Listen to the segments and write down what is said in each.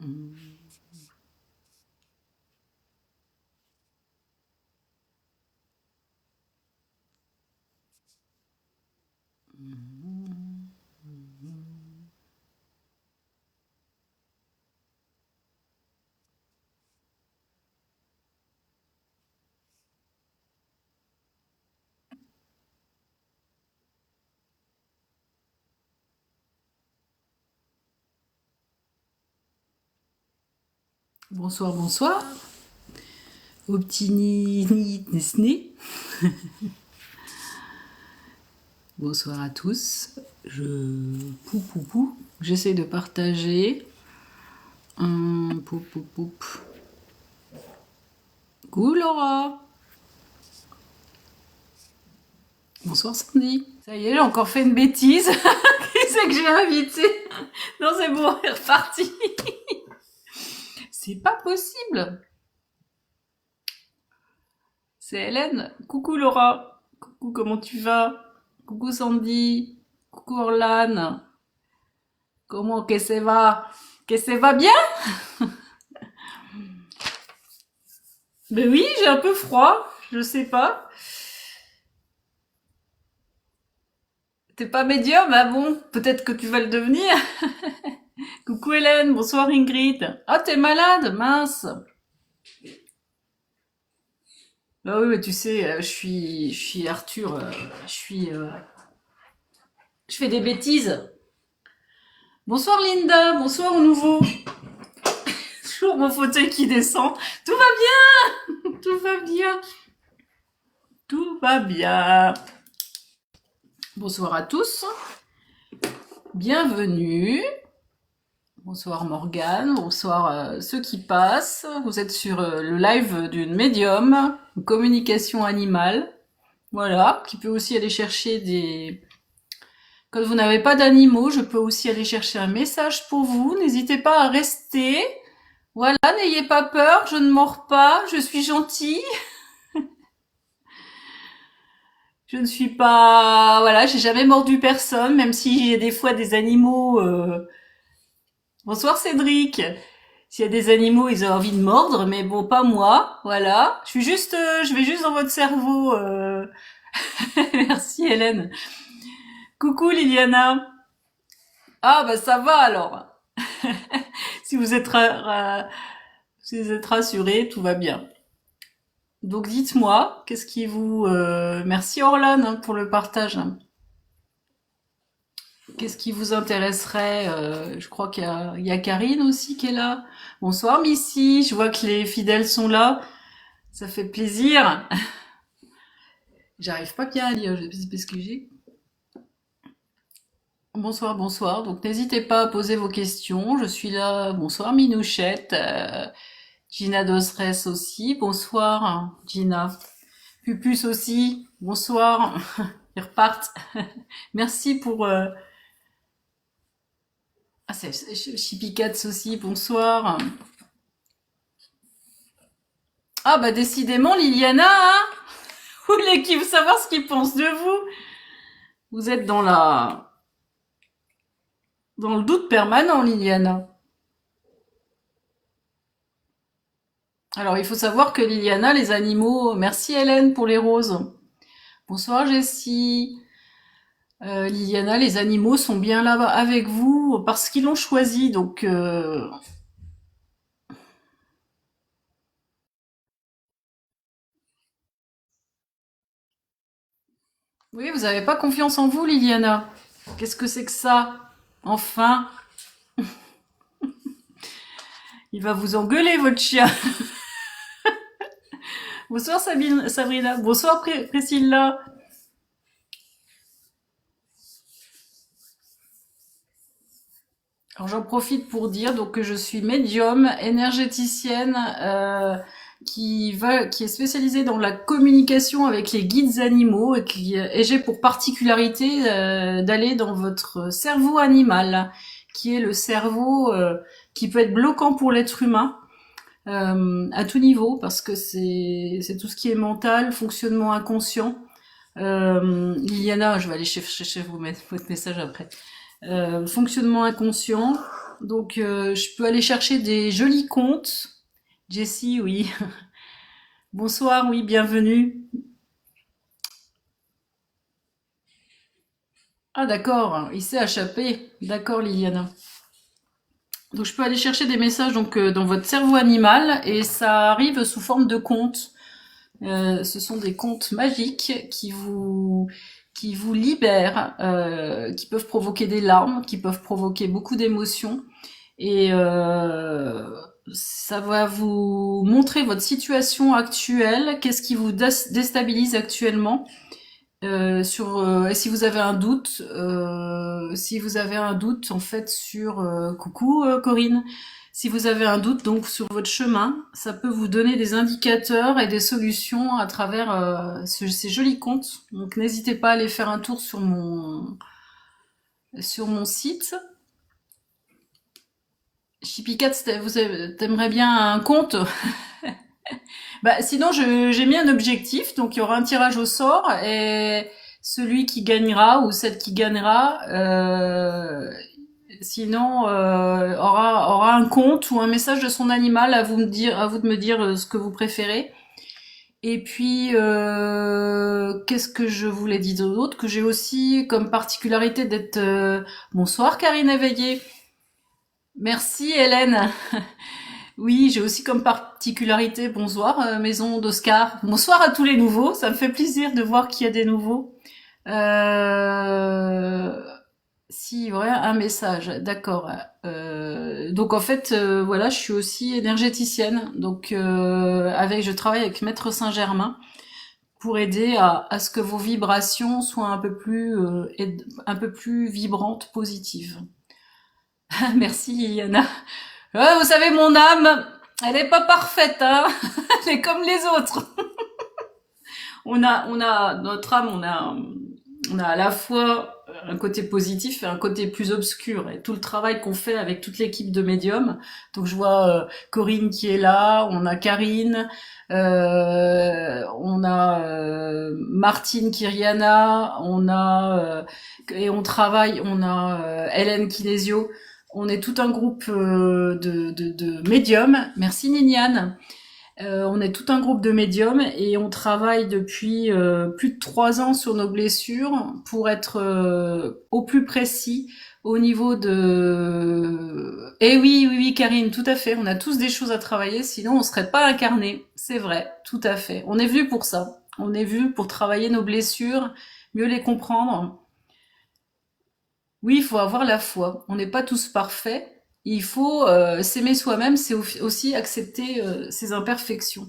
Mm. Bonsoir, bonsoir, au petit Nesné. Bonsoir à tous. J'essaie de partager. Poup, poup, poup. Coucou Laura. Bonsoir Sandy. Ça y est, j'ai encore fait une bêtise. Qui c'est que j'ai invité? Non, c'est bon, elle est reparti. C'est pas possible. C'est Hélène. Coucou Laura. Coucou, comment tu vas? Coucou Sandy. Coucou Orlane. Comment que ça va? Que ça va bien? Ben oui, j'ai un peu froid. Je sais pas. T'es pas médium, ah bon? Peut-être que tu vas le devenir. Coucou Hélène, bonsoir Ingrid. Ah, t'es malade, mince. Bah oui, mais tu sais, je suis Arthur, je fais des bêtises. Bonsoir Linda, bonsoir au nouveau. Toujours mon fauteuil qui descend. Tout va bien, tout va bien, tout va bien. Bonsoir à tous, bienvenue. Bonsoir Morgane, bonsoir ceux qui passent. Vous êtes sur le live d'une médium, une communication animale. Voilà, qui peut aussi aller chercher des... Quand vous n'avez pas d'animaux, je peux aussi aller chercher un message pour vous. N'hésitez pas à rester. Voilà, n'ayez pas peur, je ne mords pas, je suis gentille. Je ne suis pas... Voilà, j'ai jamais mordu personne, même si j'ai des fois des animaux... Bonsoir Cédric. S'il y a des animaux, ils ont envie de mordre, mais bon, pas moi. Voilà. Je vais juste dans votre cerveau. Merci Hélène. Coucou Liliana. Ah bah ça va alors. Si vous êtes si vous êtes rassurés, tout va bien. Donc dites-moi, qu'est-ce qui vous... Merci Orlan hein, pour le partage. Qu'est-ce qui vous intéresserait Je crois il y a Karine aussi qui est là. Bonsoir Missy, je vois que les fidèles sont là. Ça fait plaisir. J'arrive pas bien à lire, je sais pas ce que j'ai. Bonsoir, bonsoir. Donc n'hésitez pas à poser vos questions. Je suis là. Bonsoir Minouchette. Gina Dosres aussi. Bonsoir Gina. Pupus aussi. Bonsoir. Ils repartent. Merci pour... Ah, c'est Chipicats aussi. Bonsoir. Ah bah décidément Liliana, hein. Vous voulez qui veut savoir ce qu'ils pensent de vous? Vous êtes dans le doute permanent, Liliana. Alors, il faut savoir que Liliana, les animaux... Merci Hélène pour les roses. Bonsoir Jessie. Liliana, les animaux sont bien là avec vous parce qu'ils l'ont choisi. Donc, oui, vous n'avez pas confiance en vous, Liliana. Qu'est-ce que c'est que ça? Enfin, il va vous engueuler, votre chien. Bonsoir Sabrina. Bonsoir Priscilla. Alors j'en profite pour dire donc que je suis médium, énergéticienne, qui est spécialisée dans la communication avec les guides animaux et j'ai pour particularité d'aller dans votre cerveau animal, qui est le cerveau qui peut être bloquant pour l'être humain. À tout niveau, parce que c'est tout ce qui est mental, fonctionnement inconscient. Liliana, je vais aller chercher vous mettre votre message après. Fonctionnement inconscient, Donc, je peux aller chercher des jolis contes. Jessie, oui. Bonsoir, oui, bienvenue. Ah, d'accord, il s'est échappé. D'accord, Liliana. Donc, je peux aller chercher des messages donc dans votre cerveau animal et ça arrive sous forme de contes. Ce sont des contes magiques qui vous libèrent, qui peuvent provoquer des larmes, qui peuvent provoquer beaucoup d'émotions. Et ça va vous montrer votre situation actuelle, qu'est-ce qui vous déstabilise actuellement, et si vous avez un doute, en fait sur coucou Corinne, si vous avez un doute donc sur votre chemin, ça peut vous donner des indicateurs et des solutions à travers ces jolis contes. Donc n'hésitez pas à aller faire un tour sur mon site. Chipicat, t'aimerais bien un compte? Bah, sinon, j'ai mis un objectif, donc il y aura un tirage au sort et celui qui gagnera ou celle qui gagnera, sinon aura un compte ou un message de son animal à vous de me dire ce que vous préférez. Et puis, qu'est-ce que je voulais dire d'autre? Que j'ai aussi comme particularité d'être... Bonsoir Karine Éveillé. Merci Hélène. Oui, j'ai aussi comme particularité, bonsoir, maison d'Oscar. Bonsoir à tous les nouveaux, ça me fait plaisir de voir qu'il y a des nouveaux. Euh, Si, ouais, un message, d'accord. Donc en fait, voilà, je suis aussi énergéticienne. Donc je travaille avec Maître Saint-Germain pour aider à ce que vos vibrations soient un peu plus vibrantes, positives. Merci Yana. Ouais, vous savez, mon âme, elle est pas parfaite, hein. Elle est comme les autres. Notre âme, on a à la fois un côté positif et un côté plus obscur. Et tout le travail qu'on fait avec toute l'équipe de médiums. Donc je vois Corinne qui est là, on a Karine, on a Martine Kyriana, et on a Hélène Kinésio. On est tout un groupe de médiums. Merci Niniane. On est tout un groupe de médiums et on travaille depuis plus de 3 ans sur nos blessures pour être au plus précis au niveau de... Eh oui, oui, oui, Karine, tout à fait. On a tous des choses à travailler, sinon on serait pas incarné. C'est vrai, tout à fait. On est venu pour ça. On est venu pour travailler nos blessures, mieux les comprendre. Oui, il faut avoir la foi. On n'est pas tous parfaits. Il faut s'aimer soi-même, c'est aussi accepter ses imperfections.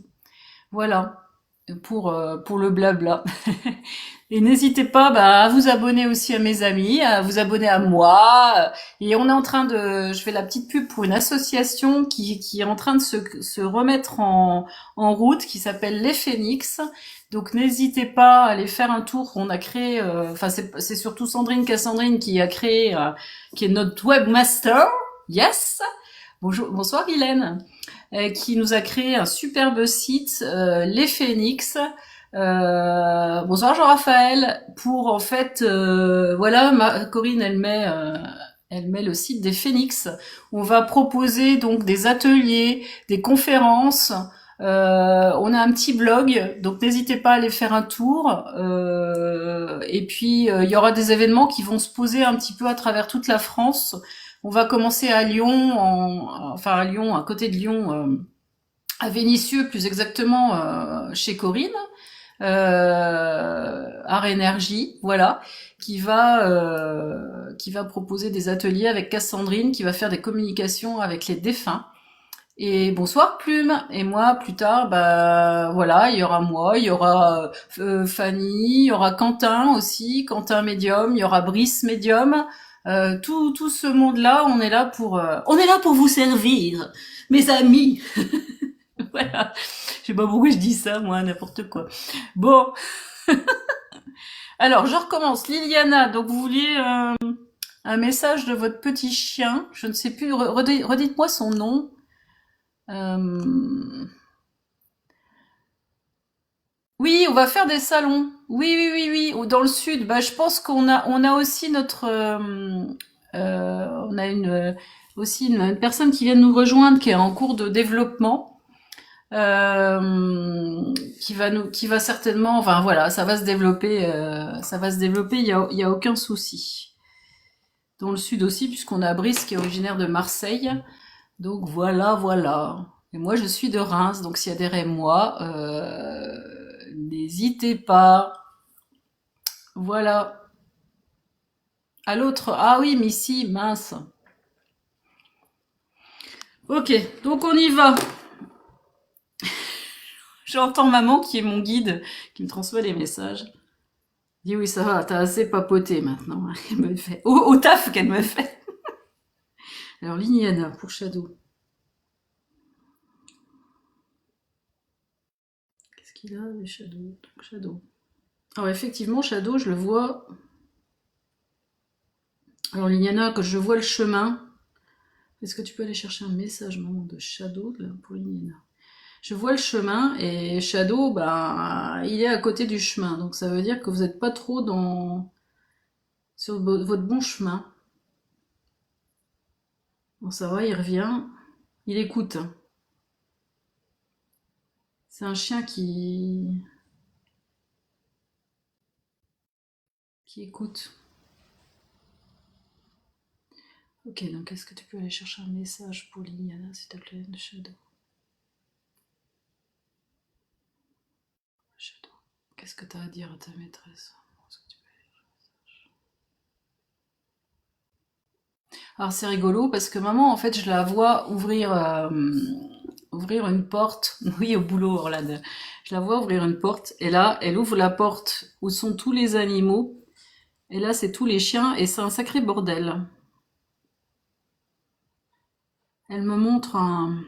Voilà, pour le blabla. Et n'hésitez pas à vous abonner aussi à mes amis, à vous abonner à moi. Et on est en train de... Je fais la petite pub pour une association qui est en train de se remettre en route, qui s'appelle Les Phénix. Donc n'hésitez pas à aller faire un tour. On a créé... Enfin, c'est surtout Sandrine Cassandrine qui a créé... qui est notre webmaster. Yes. Bonjour, bonsoir Hélène. Qui nous a créé un superbe site, Les Phénix. Bonsoir Jean-Raphaël. Pour en fait, voilà, Corinne, elle met le site des Phénix. On va proposer donc des ateliers, des conférences. On a un petit blog, donc n'hésitez pas à aller faire un tour. Et puis il y aura des événements qui vont se poser un petit peu à travers toute la France. On va commencer à Lyon, enfin à Lyon, à côté de Lyon, à Vénissieux plus exactement, chez Corinne, Art Énergie, voilà, qui va proposer des ateliers avec Cassandrine, qui va faire des communications avec les défunts. Et bonsoir Plume. Et moi plus tard, bah voilà, il y aura moi, il y aura Fanny, il y aura Quentin aussi, Quentin Médium, il y aura Brice Médium. Tout ce monde-là, on est là pour vous servir, mes amis. Voilà. Je sais pas pourquoi je dis ça, moi, n'importe quoi. Bon. Alors, je recommence. Liliana, donc vous vouliez un message de votre petit chien. Je ne sais plus. Redites-moi son nom. Euh, Oui, on va faire des salons. Oui, oui, oui, oui. Ou dans le sud. Bah, je pense on a aussi notre On a aussi une personne qui vient de nous rejoindre, qui est en cours de développement, qui va certainement, enfin voilà, ça va se développer, il y a aucun souci. Dans le sud aussi, puisqu'on a Brice qui est originaire de Marseille. Donc voilà, voilà. Et moi, je suis de Reims, donc s'il y a des Rémois, n'hésitez pas. Voilà. À l'autre. Ah oui, mais si, mince. Ok, donc on y va. J'entends maman qui est mon guide, qui me transmet les messages. Dis oui, ça va, t'as assez papoté maintenant. Elle me fait. Au taf qu'elle me fait. Alors, Liliana pour Shadow. Qu'est-ce qu'il a, les Shadow? Donc, Shadow. Alors, effectivement, Shadow, je le vois. Alors, Liliana, que je vois le chemin. Est-ce que tu peux aller chercher un message, maman, de Shadow là, pour Liliana? Je vois le chemin et Shadow, ben, il est à côté du chemin. Donc, ça veut dire que vous n'êtes pas trop sur votre bon chemin. Bon, ça va, il revient. Il écoute. C'est un chien qui écoute. Ok, donc est-ce que tu peux aller chercher un message pour Liliana, s'il te plaît, de Shadow? Shadow, qu'est-ce que tu as à dire à ta maîtresse? Alors c'est rigolo parce que maman, en fait, je la vois ouvrir une porte. Oui, au boulot, Orlade. Je la vois ouvrir une porte et là, elle ouvre la porte où sont tous les animaux. Et là, c'est tous les chiens et c'est un sacré bordel. Elle me montre un...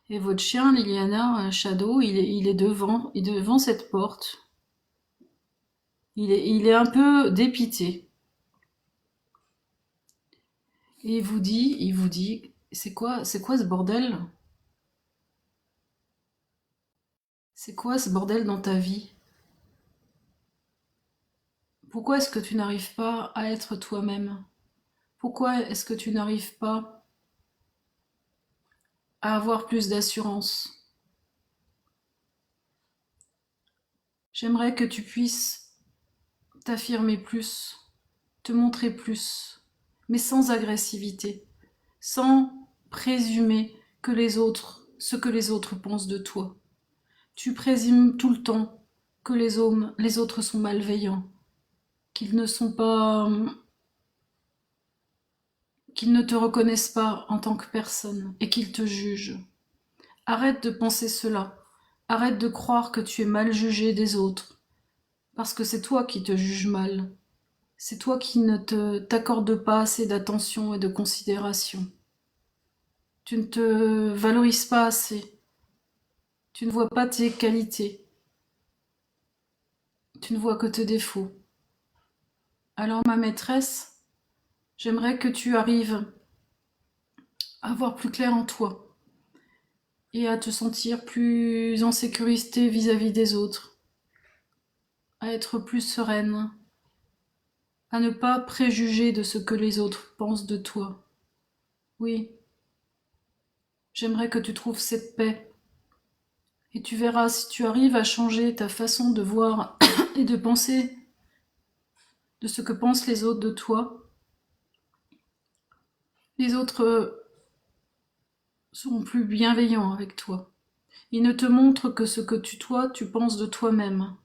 Et votre chien, Liliana, Shadow, il est devant cette porte. Il est un peu dépité. Et il vous dit, c'est quoi ce bordel? C'est quoi ce bordel dans ta vie? Pourquoi est-ce que tu n'arrives pas à être toi-même? Pourquoi est-ce que tu n'arrives pas à avoir plus d'assurance? J'aimerais que tu puisses t'affirmer plus, te montrer plus, mais sans agressivité, sans présumer ce que les autres pensent de toi. Tu présumes tout le temps que les autres sont malveillants, qu'ils ne sont pas, qu'ils ne te reconnaissent pas en tant que personne et qu'ils te jugent. Arrête de penser cela. Arrête de croire que tu es mal jugé des autres, parce que c'est toi qui te juges mal. C'est toi qui ne t'accordes pas assez d'attention et de considération. Tu ne te valorises pas assez. Tu ne vois pas tes qualités. Tu ne vois que tes défauts. Alors ma maîtresse, j'aimerais que tu arrives à voir plus clair en toi et à te sentir plus en sécurité vis-à-vis des autres, à être plus sereine, à ne pas préjuger de ce que les autres pensent de toi. Oui, j'aimerais que tu trouves cette paix. Et tu verras, si tu arrives à changer ta façon de voir et de penser de ce que pensent les autres de toi, les autres seront plus bienveillants avec toi. Ils ne te montrent que ce que tu penses de toi-même.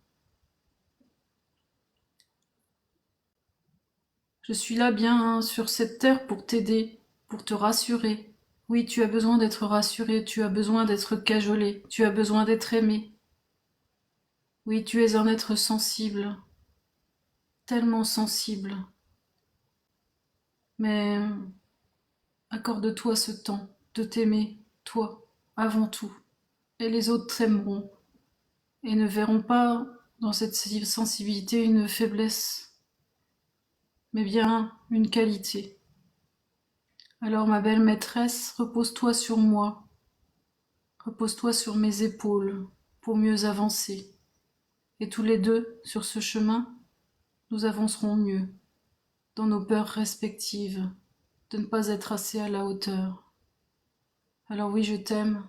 Je suis là bien sur cette terre pour t'aider, pour te rassurer. Oui, tu as besoin d'être rassuré, tu as besoin d'être cajolé, tu as besoin d'être aimé. Oui, tu es un être sensible, tellement sensible. Mais accorde-toi ce temps de t'aimer, toi, avant tout. Et les autres t'aimeront et ne verront pas dans cette sensibilité une faiblesse, mais bien une qualité. Alors ma belle maîtresse, repose-toi sur moi, repose-toi sur mes épaules pour mieux avancer. Et tous les deux, sur ce chemin, nous avancerons mieux. dans nos peurs respectives, de ne pas être assez à la hauteur. Alors oui, je t'aime,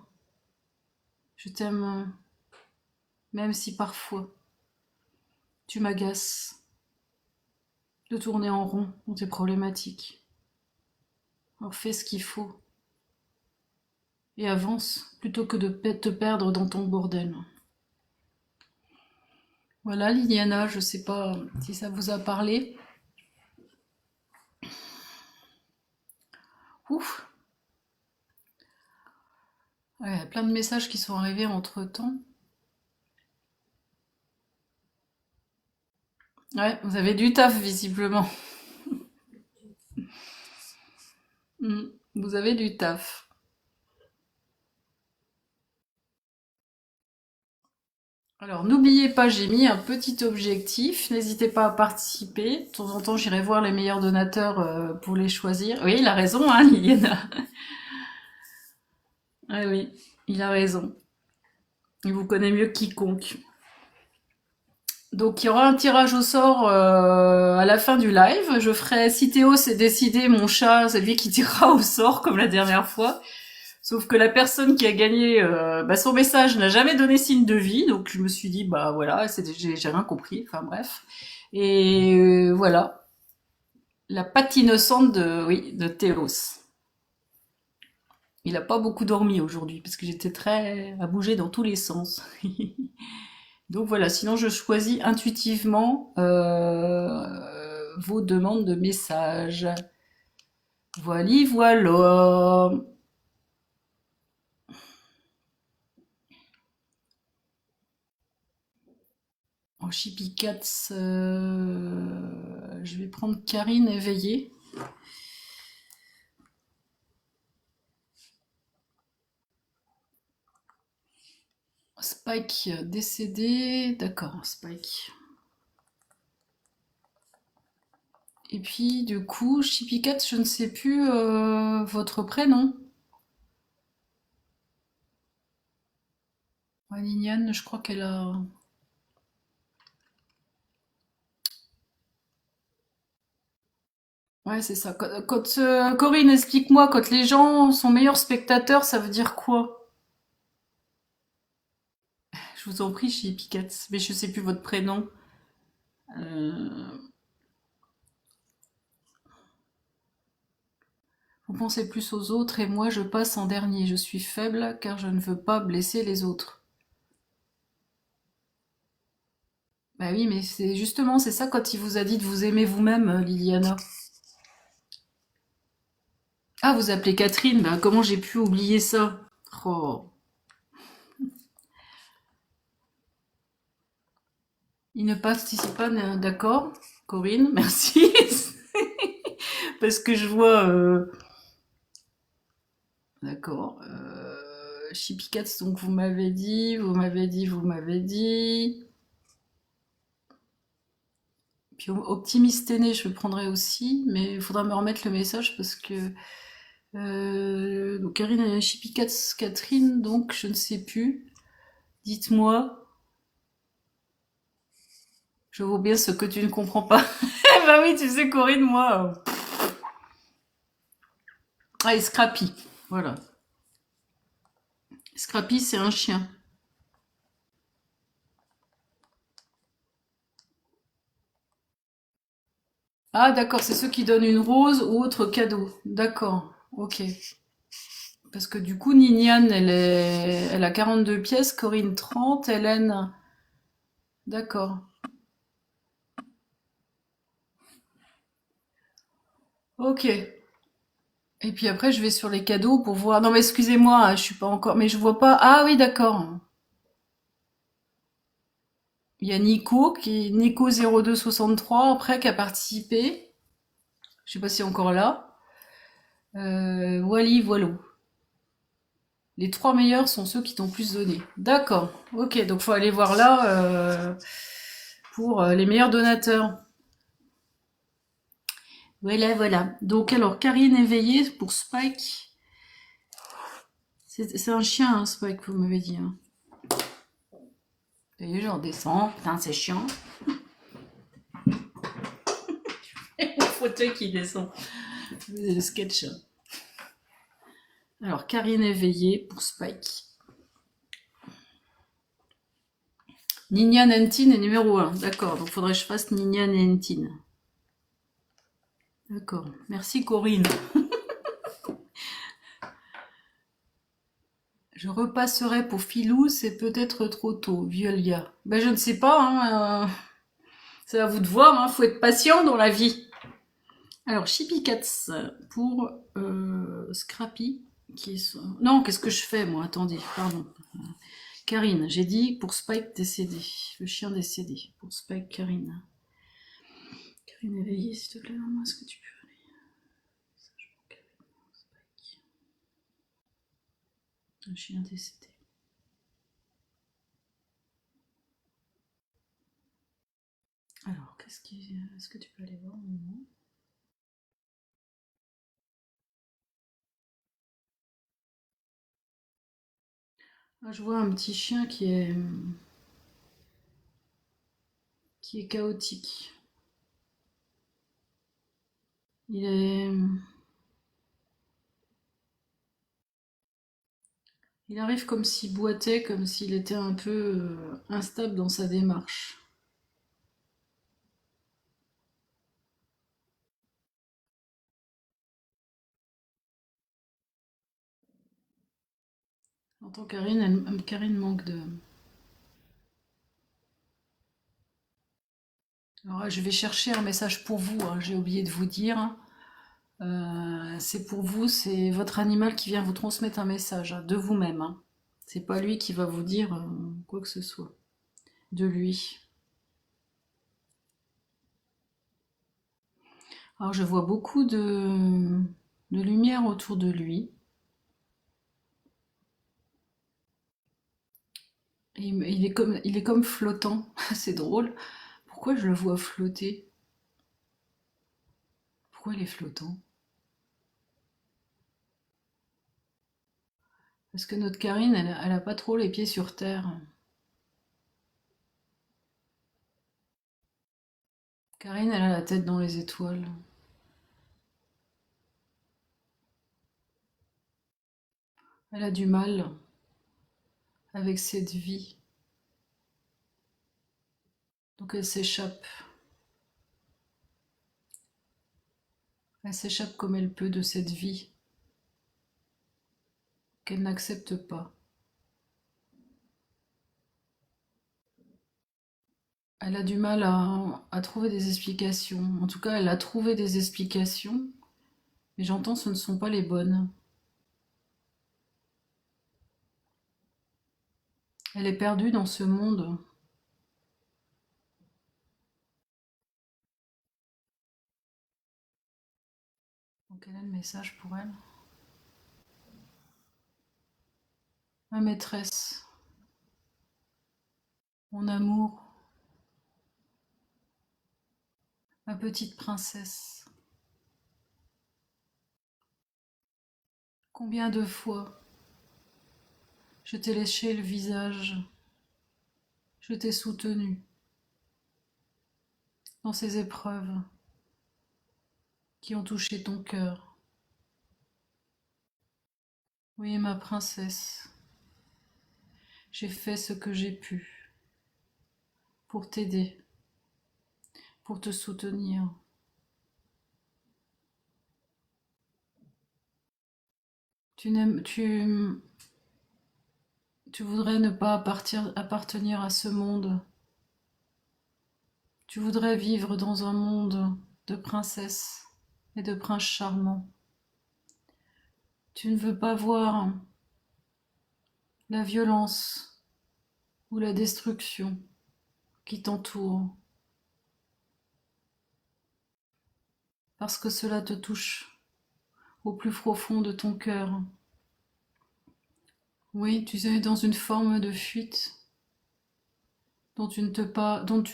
même si parfois tu m'agaces de tourner en rond dans tes problématiques. Alors fais ce qu'il faut et avance plutôt que de te perdre dans ton bordel. Voilà, Liliana, je sais pas si ça vous a parlé. Ouf, ouais, il y a plein de messages qui sont arrivés entre-temps. Ouais, vous avez du taf visiblement. Vous avez du taf. Alors, n'oubliez pas, j'ai mis un petit objectif. N'hésitez pas à participer. De temps en temps, j'irai voir les meilleurs donateurs pour les choisir. Oui, il a raison, hein, Liliana. Ah oui, il a raison. Il vous connaît mieux que quiconque. Donc, il y aura un tirage au sort à la fin du live. Je ferai, si Théo s'est décidé, mon chat, c'est lui qui tirera au sort, comme la dernière fois. Sauf que la personne qui a gagné son message n'a jamais donné signe de vie, donc je me suis dit bah voilà, j'ai rien compris, enfin bref. Et voilà, la patte innocente de Théos. Il a pas beaucoup dormi aujourd'hui parce que j'étais très à bouger dans tous les sens. Donc voilà, sinon je choisis intuitivement vos demandes de messages. Voilà. En Chippy Cats, je vais prendre Karine éveillée. Spike décédé, d'accord, Spike. Et puis du coup, Chippy Cats, je ne sais plus votre prénom. Liliane, je crois qu'elle a... Ouais, c'est ça. Corinne, explique-moi, quand les gens sont meilleurs spectateurs, ça veut dire quoi? Je vous en prie, Chippy Cats, mais je sais plus votre prénom. Euh, Vous pensez plus aux autres et moi je passe en dernier. Je suis faible car je ne veux pas blesser les autres. Bah oui, mais c'est justement, c'est ça quand il vous a dit de vous aimer vous-même, Liliana. Ah, vous appelez Catherine, bah comment j'ai pu oublier ça? Oh. Il ne participe pas, d'accord, Corinne, merci. Parce que je vois... D'accord. Chippy Cats, donc vous m'avez dit. Puis Optimiste Aîné, je le prendrai aussi, mais il faudra me remettre le message parce que... donc Karine et Chippy Cats, Catherine, donc je ne sais plus. Dites-moi. Je vois bien ce que tu ne comprends pas. Eh ben oui, tu sais, Corinne, moi. Ah, et Scrappy. Voilà. Scrappy, c'est un chien. Ah, d'accord, c'est ceux qui donnent une rose ou autre cadeau. D'accord, ok. Parce que du coup, Niniane, elle a 42 pièces, Corinne 30, Hélène. D'accord. Ok. Et puis après, je vais sur les cadeaux pour voir. Non, mais excusez-moi, hein, je suis pas encore. Mais je vois pas. Ah oui, d'accord. Il y a Nico 0263 après qui a participé. Je sais pas si est encore là. Voilà. Les trois meilleurs sont ceux qui t'ont plus donné. D'accord. Ok, donc faut aller voir là pour les meilleurs donateurs. Voilà. Donc alors, Karine éveillée pour Spike. C'est un chien, hein, Spike, vous m'avez dit. Hein. Et je redescends. Putain, c'est chiant. Mon fauteuil qui descend. C'est le sketch. Alors, Karine éveillée pour Spike. Nina Nentine est numéro 1. D'accord, donc faudrait que je fasse Nina Nentine. D'accord. Merci Corinne. Je repasserai pour Filou, c'est peut-être trop tôt. Violia. Ben je ne sais pas, hein, c'est à vous de voir, hein, faut être patient dans la vie. Alors, Chippy Cats pour Scrappy. Non, qu'est-ce que je fais moi? Attendez, pardon. Karine, j'ai dit pour Spike décédé. Le chien décédé. Pour Spike, Karine. Karine éveillée, s'il te plaît, maman, est-ce que tu peux aller? Un chien décédé. Alors, est-ce que tu peux aller voir maman? Ah, je vois un petit chien qui est chaotique. Il est, il arrive comme s'il boitait, comme s'il était un peu instable dans sa démarche. J'entends Karine, Karine manque de. Alors, je vais chercher un message pour vous, hein, j'ai oublié de vous dire. C'est pour vous, c'est votre animal qui vient vous transmettre un message, hein, de vous-même, hein. C'est pas lui qui va vous dire quoi que ce soit. De lui. Alors je vois beaucoup de lumière autour de lui. Et il est comme flottant. C'est drôle. Pourquoi je le vois flotter? Pourquoi il est flottant? Parce que notre Karine, elle a pas trop les pieds sur terre. Karine, elle a la tête dans les étoiles. Elle a du mal avec cette vie. Donc elle s'échappe. Elle s'échappe comme elle peut de cette vie qu'elle n'accepte pas. Elle a du mal à trouver des explications. En tout cas, elle a trouvé des explications, mais j'entends ce ne sont pas les bonnes. Elle est perdue dans ce monde. Donc quel est le message pour elle? Ma maîtresse, mon amour, ma petite princesse. Combien de fois je t'ai léché le visage, je t'ai soutenu dans ces épreuves qui ont touché ton cœur. Oui, ma princesse, j'ai fait ce que j'ai pu pour t'aider, pour te soutenir. Tu n'aimes, tu voudrais ne pas appartenir à ce monde. Tu voudrais vivre dans un monde de princesses et de princes charmants. Tu ne veux pas voir la violence ou la destruction qui t'entoure, parce que cela te touche au plus profond de ton cœur. Oui, tu es dans une forme de fuite dont tu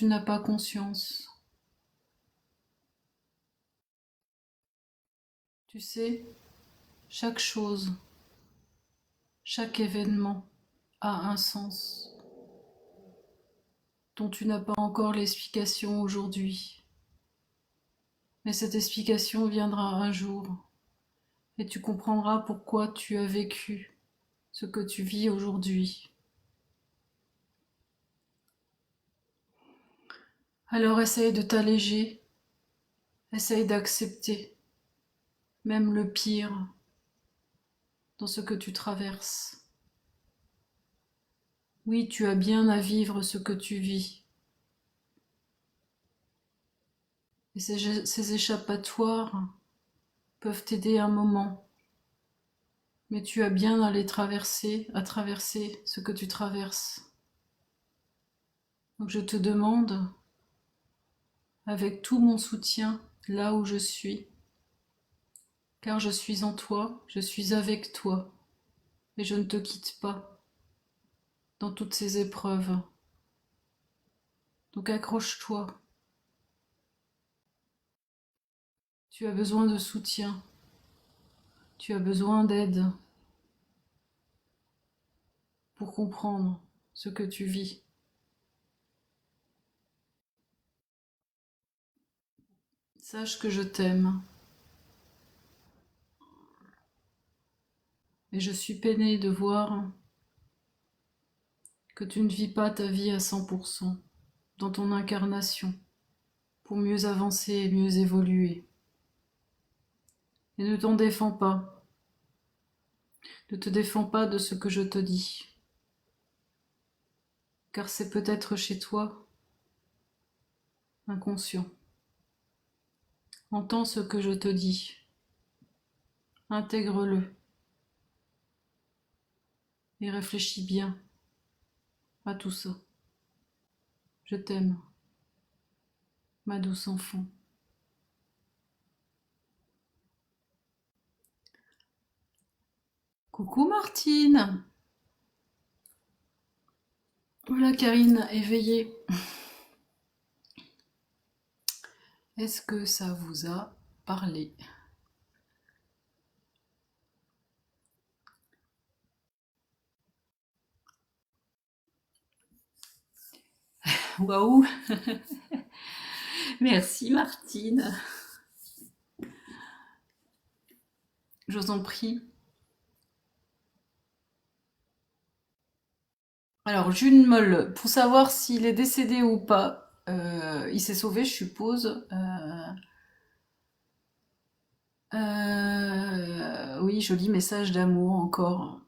n'as pas conscience. Tu sais, chaque chose, chaque événement a un sens dont tu n'as pas encore l'explication aujourd'hui. Mais cette explication viendra un jour et tu comprendras pourquoi tu as vécu ce que tu vis aujourd'hui. Alors essaye de t'alléger, essaye d'accepter même le pire dans ce que tu traverses. Oui, tu as bien à vivre ce que tu vis. Et ces échappatoires peuvent t'aider un moment. Mais tu as bien à les traverser, à traverser ce que tu traverses. Donc je te demande, avec tout mon soutien, là où je suis, car je suis en toi, je suis avec toi, et je ne te quitte pas dans toutes ces épreuves. Donc accroche-toi. Tu as besoin de soutien, tu as besoin d'aide pour comprendre ce que tu vis. Sache que je t'aime, et je suis peinée de voir que tu ne vis pas ta vie à 100% dans ton incarnation pour mieux avancer et mieux évoluer. Et ne t'en défends pas, ne te défends pas de ce que je te dis, car c'est peut-être chez toi inconscient. Entends ce que je te dis, intègre-le et réfléchis bien à tout ça. Je t'aime, ma douce enfant. Coucou Martine. Voilà Karine, éveillée. Est-ce que ça vous a parlé? Waouh. Merci Martine. Je vous en prie. Alors, June Moll, pour savoir s'il est décédé ou pas, il s'est sauvé, je suppose. Oui, joli message d'amour encore.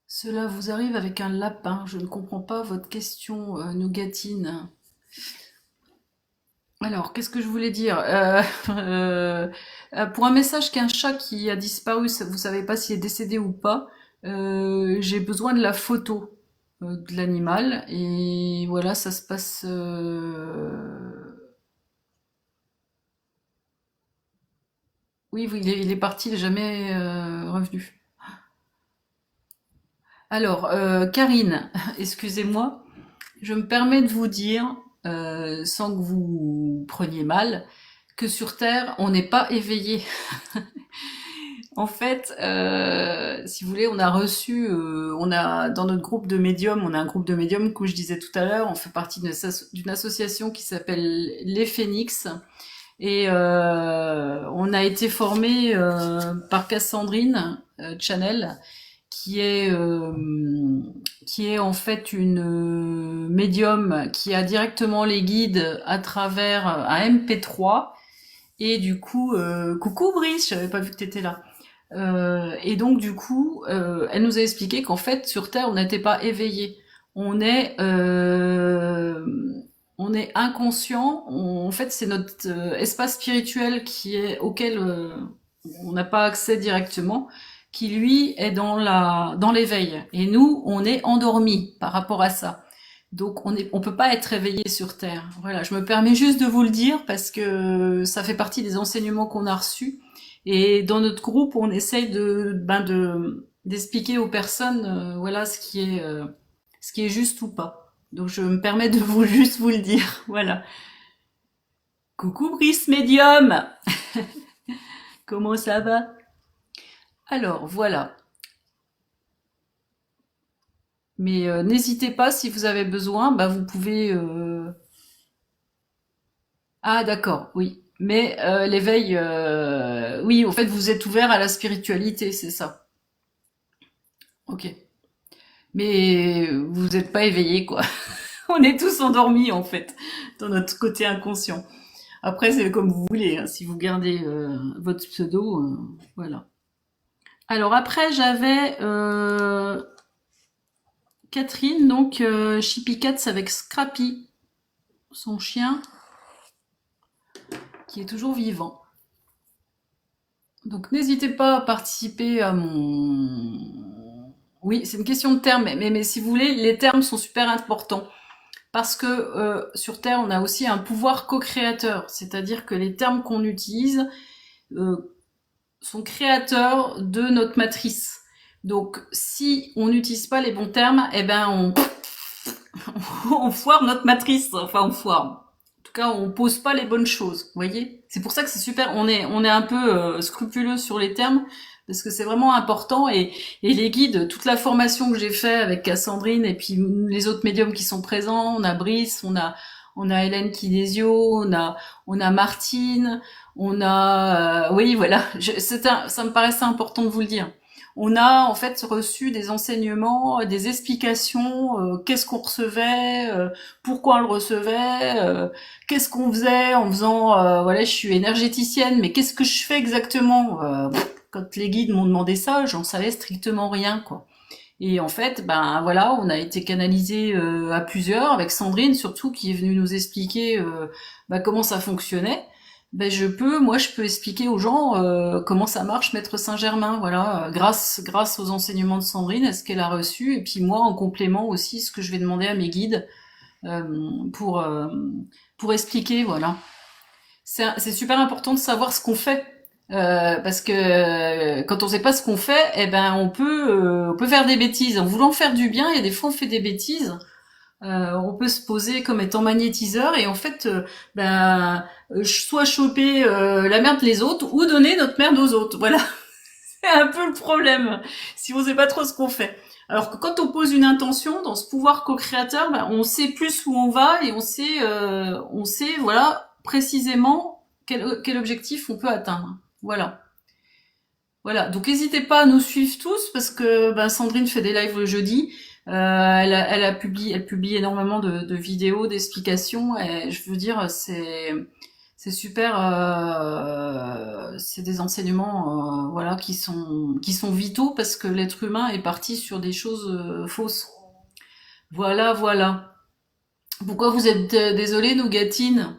Cela vous arrive avec un lapin. Je ne comprends pas votre question, Nougatine. Alors, qu'est-ce que je voulais dire pour un message qu'un chat qui a disparu, vous savez pas s'il est décédé ou pas, j'ai besoin de la photo de l'animal. Et voilà, ça se passe... Oui, oui, il est parti, il est jamais revenu. Alors, Karine, excusez-moi, je me permets de vous dire, sans que vous preniez mal, que sur Terre, on n'est pas éveillé. En fait, si vous voulez, on a reçu, on a dans notre groupe de médiums, on a un groupe de médiums que je disais tout à l'heure, on fait partie d'une association qui s'appelle les Phénix, et on a été formé par Cassandrine Chanel, qui est euh, qui est en fait une médium qui a directement les guides à travers un MP3. Et du coup, coucou Brice, j'avais pas vu que t'étais là. Et donc du coup, elle nous a expliqué qu'en fait sur Terre on n'était pas éveillé, on est euh, on est inconscient. En fait, c'est notre espace spirituel qui est auquel on n'a pas accès directement, qui lui est dans l'éveil. Et nous, on est endormis par rapport à ça. Donc on peut pas être réveillé sur Terre. Voilà, je me permets juste de vous le dire parce que ça fait partie des enseignements qu'on a reçus. Et dans notre groupe, on essaye d'expliquer aux personnes, voilà, ce qui est juste ou pas. Donc je me permets de vous juste vous le dire. Voilà. Coucou Brice Medium, comment ça va? Alors voilà. Mais n'hésitez pas si vous avez besoin, bah vous pouvez Ah d'accord, oui. Mais l'éveil, oui, en fait, vous êtes ouvert à la spiritualité, c'est ça. Ok. Mais vous n'êtes pas éveillé, quoi. On est tous endormis, en fait, dans notre côté inconscient. Après, c'est comme vous voulez, hein, si vous gardez votre pseudo, voilà. Alors après, j'avais Catherine, donc Chippy Cats avec Scrappy, son chien, qui est toujours vivant. Donc n'hésitez pas à participer à mon... Oui, c'est une question de termes, mais si vous voulez, les termes sont super importants. Parce que sur Terre, on a aussi un pouvoir co-créateur. C'est-à-dire que les termes qu'on utilise euh, sont créateurs de notre matrice. Donc si on n'utilise pas les bons termes, eh ben on foire notre matrice. Enfin, on foire. En tout cas, on pose pas les bonnes choses. Vous voyez, c'est pour ça que c'est super. On est un peu scrupuleux sur les termes parce que c'est vraiment important. Et les guides, toute la formation que j'ai fait avec Cassandrine et puis les autres médiums qui sont présents, on a Brice, on a Hélène Kinesio, on a Martine, on a oui voilà. Ça me paraissait important de vous le dire. On a en fait reçu des enseignements, des explications, qu'est-ce qu'on recevait, pourquoi on le recevait, qu'est-ce qu'on faisait en faisant, voilà, je suis énergéticienne, mais qu'est-ce que je fais exactement quand les guides m'ont demandé ça, j'en savais strictement rien, quoi. Et en fait, ben voilà, on a été canalisé à plusieurs, avec Sandrine surtout, qui est venue nous expliquer comment ça fonctionnait. Moi je peux expliquer aux gens comment ça marche, Maître Saint-Germain, voilà, grâce aux enseignements de Sandrine, est-ce qu'elle a reçu, et puis moi en complément aussi ce que je vais demander à mes guides euh, pour euh, pour expliquer, voilà. C'est super important de savoir ce qu'on fait. Parce que quand on sait pas ce qu'on fait, eh ben on peut faire des bêtises. En voulant faire du bien, il y a des fois on fait des bêtises. On peut se poser comme étant magnétiseur et en fait, soit choper la merde des autres ou donner notre merde aux autres. Voilà, c'est un peu le problème si on sait pas trop ce qu'on fait. Alors que quand on pose une intention dans ce pouvoir co-créateur, ben, on sait plus où on va et on sait voilà précisément quel objectif on peut atteindre. Voilà. Voilà, donc n'hésitez pas à nous suivre tous parce que Sandrine fait des lives le jeudi. Elle publie énormément de vidéos, d'explications. Et je veux dire, c'est super. C'est des enseignements, voilà, qui sont vitaux parce que l'être humain est parti sur des choses fausses. Voilà, voilà. Pourquoi vous êtes désolée, Nougatine?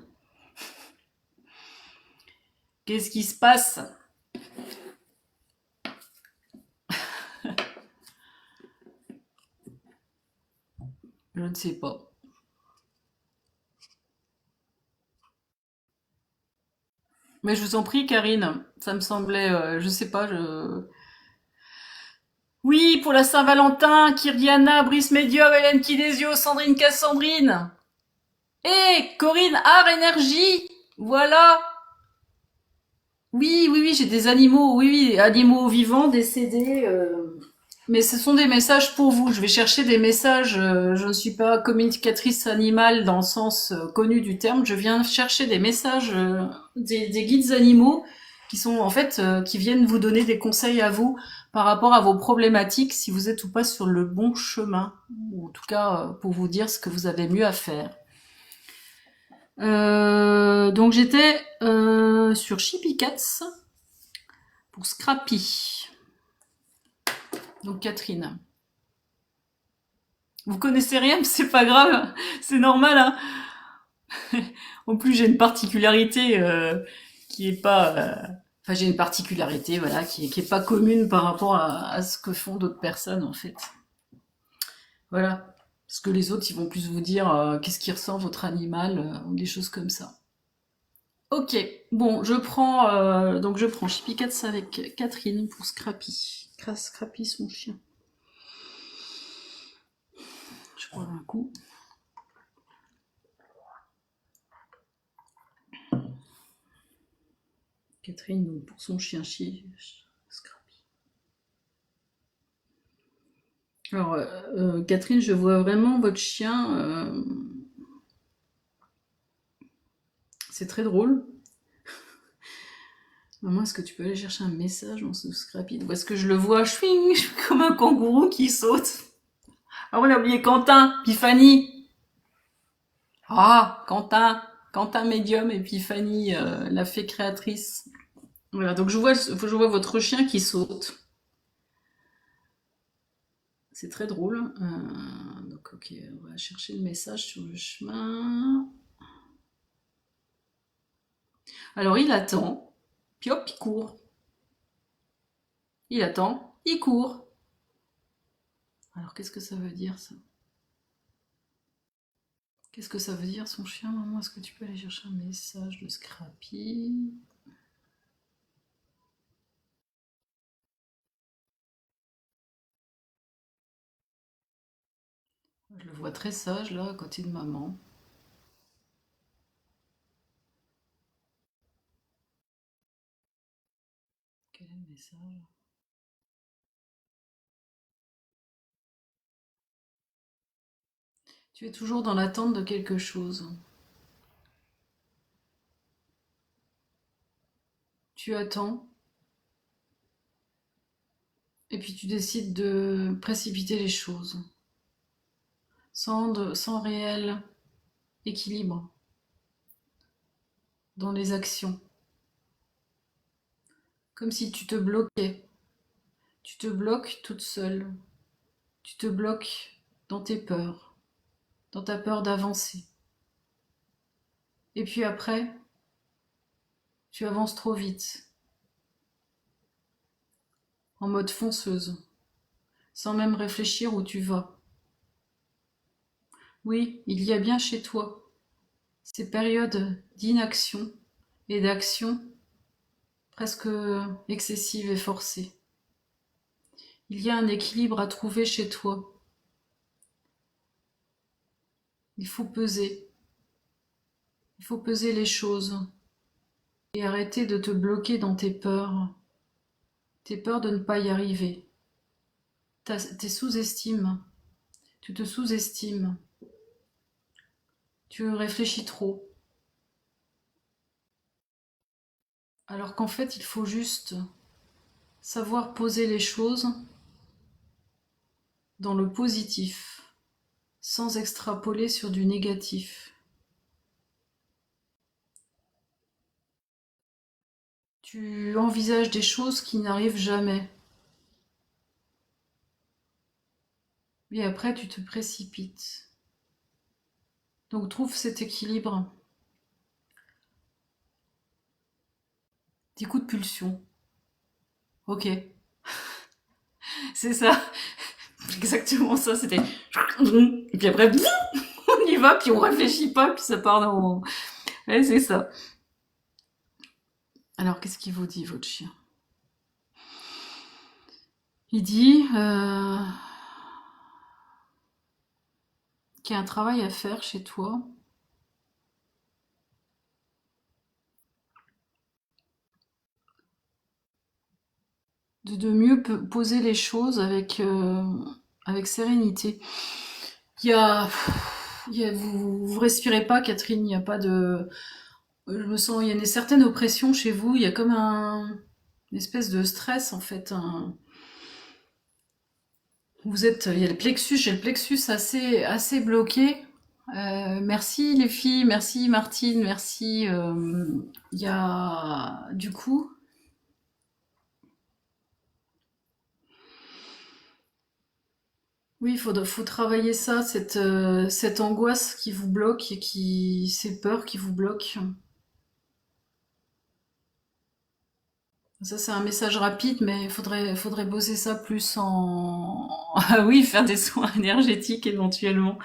Qu'est-ce qui se passe? Je ne sais pas. Mais je vous en prie, Karine. Ça me semblait, je sais pas, Oui, pour la Saint-Valentin, Kyriana, Brice Medium, Hélène Kidesio, Sandrine Cassandrine. Et Corinne Art Énergie. Voilà. Oui, oui, oui, j'ai des animaux, oui, oui, animaux vivants, décédés. Mais ce sont des messages pour vous. Je vais chercher des messages. Je ne suis pas communicatrice animale dans le sens connu du terme. Je viens chercher des messages des guides animaux qui sont en fait qui viennent vous donner des conseils à vous par rapport à vos problématiques, si vous êtes ou pas sur le bon chemin, ou en tout cas pour vous dire ce que vous avez mieux à faire. Donc j'étais sur Chippy Cats pour Scrappy. Donc Catherine. Vous connaissez rien, mais c'est pas grave, c'est normal. Hein. En plus, j'ai une particularité qui est pas. Enfin, j'ai une particularité, voilà, qui est pas commune par rapport à ce que font d'autres personnes, en fait. Voilà. Parce que les autres, ils vont plus vous dire qu'est-ce qui ressent votre animal ou des choses comme ça. Ok, bon, je prends Chippy Cats avec Catherine pour Scrappy. Scrappy, son chien. Je prends un coup. Catherine, donc, pour son chien Scrappy. Alors, Catherine, je vois vraiment votre chien. C'est très drôle. Maman, est-ce que tu peux aller chercher un message dans ce Scrapit? Ou est-ce que je le vois, chouing, comme un kangourou qui saute? Ah, on a oublié Quentin, Epiphanie. Ah, Quentin médium, Epiphanie, la fée créatrice. Voilà, donc je vois votre chien qui saute. C'est très drôle. Donc ok, on va chercher le message sur le chemin. Alors il attend, puis hop, il court. Il attend, il court. Alors qu'est-ce que ça veut dire ça? Qu'est-ce que ça veut dire son chien, maman? Est-ce que tu peux aller chercher un message de Scrappy? Je le vois très sage là, à côté de maman. Quel est le message? Tu es toujours dans l'attente de quelque chose. Tu attends, et puis tu décides de précipiter les choses, sans réel équilibre dans les actions. Comme si tu te bloquais. Tu te bloques toute seule. Tu te bloques dans tes peurs, dans ta peur d'avancer. Et puis après, tu avances trop vite, en mode fonceuse, sans même réfléchir où tu vas. Oui, il y a bien chez toi ces périodes d'inaction et d'action presque excessives et forcées. Il y a un équilibre à trouver chez toi. Il faut peser. Il faut peser les choses et arrêter de te bloquer dans tes peurs de ne pas y arriver. Tes sous-estimes. Tu te sous-estimes. Tu réfléchis trop. Alors qu'en fait, il faut juste savoir poser les choses dans le positif, sans extrapoler sur du négatif. Tu envisages des choses qui n'arrivent jamais. Et après, tu te précipites. Donc trouve cet équilibre. Des coups de pulsion. Ok. C'est ça. Exactement ça, c'était... Et puis après, on y va, puis on réfléchit pas, puis ça part dans... Ouais, c'est ça. Alors, qu'est-ce qu'il vous dit, votre chien? Il dit qu'il y a un travail à faire chez toi. De mieux poser les choses avec sérénité. Il y a, vous respirez pas, Catherine. Il n'y a pas de, je me sens, il y a une certaine oppression chez vous. Il y a comme une espèce de stress en fait. Il y a le plexus, j'ai le plexus assez bloqué. Merci les filles, merci Martine, merci. Il y a du coup, oui, faut travailler ça, cette angoisse qui vous bloque et ces peurs qui vous bloquent. Ça, c'est un message rapide, mais faudrait bosser ça plus en, ah oui, faire des soins énergétiques éventuellement.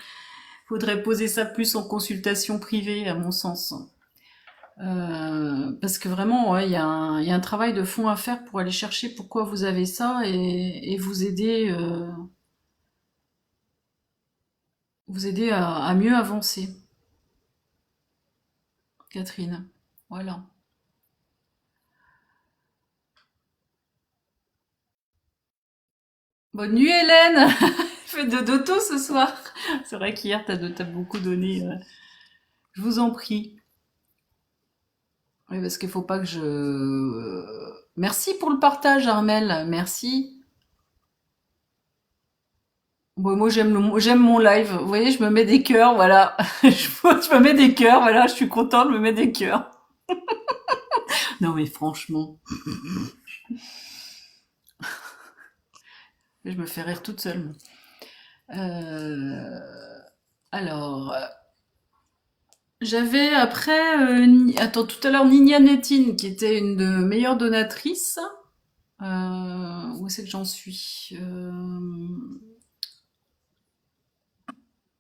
Faudrait poser ça plus en consultation privée, à mon sens. Parce que vraiment, ouais, il y a un travail de fond à faire pour aller chercher pourquoi vous avez ça et vous aider à mieux avancer, Catherine. Voilà. Bonne nuit, Hélène. Fais de dodo ce soir. C'est vrai qu'hier, t'as beaucoup donné. Je vous en prie. Oui, parce qu'il faut pas que je... Merci pour le partage, Armel. Merci. Bon, moi, j'aime mon live. Vous voyez, je me mets des cœurs, voilà. Je me mets des cœurs, voilà. Je suis contente, je me mets des cœurs. Non, mais franchement, je me fais rire toute seule. Euh, alors, j'avais après, attends, tout à l'heure, Nina Netine, qui était une de mes meilleures donatrices. Où c'est que j'en suis?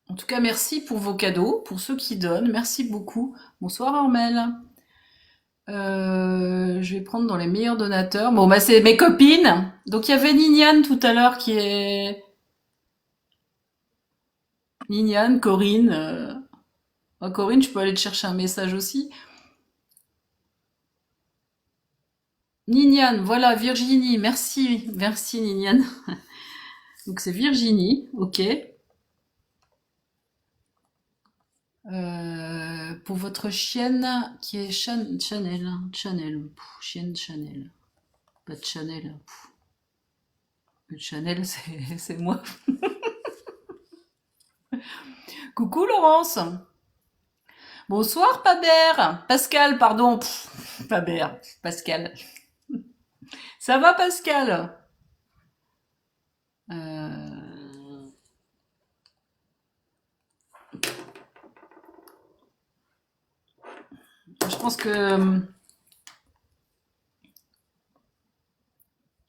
En tout cas, merci pour vos cadeaux, pour ceux qui donnent. Merci beaucoup. Bonsoir, Armel. Je vais prendre dans les meilleurs donateurs. Bon, bah, c'est mes copines. Donc, il y avait Niniane tout à l'heure qui est... Niniane, Corinne. Ah, Corinne, je peux aller te chercher un message aussi. Niniane, voilà, Virginie. Merci. Merci, Niniane. Donc, c'est Virginie. OK. Pour votre chienne qui est Chanel. Chanel. Chienne Chanel. Pas de Chanel. Le Chanel, c'est moi. Coucou Laurence. Bonsoir Paber. Pascal, pardon. Paber. Pascal. Ça va Pascal? Euh, je pense que...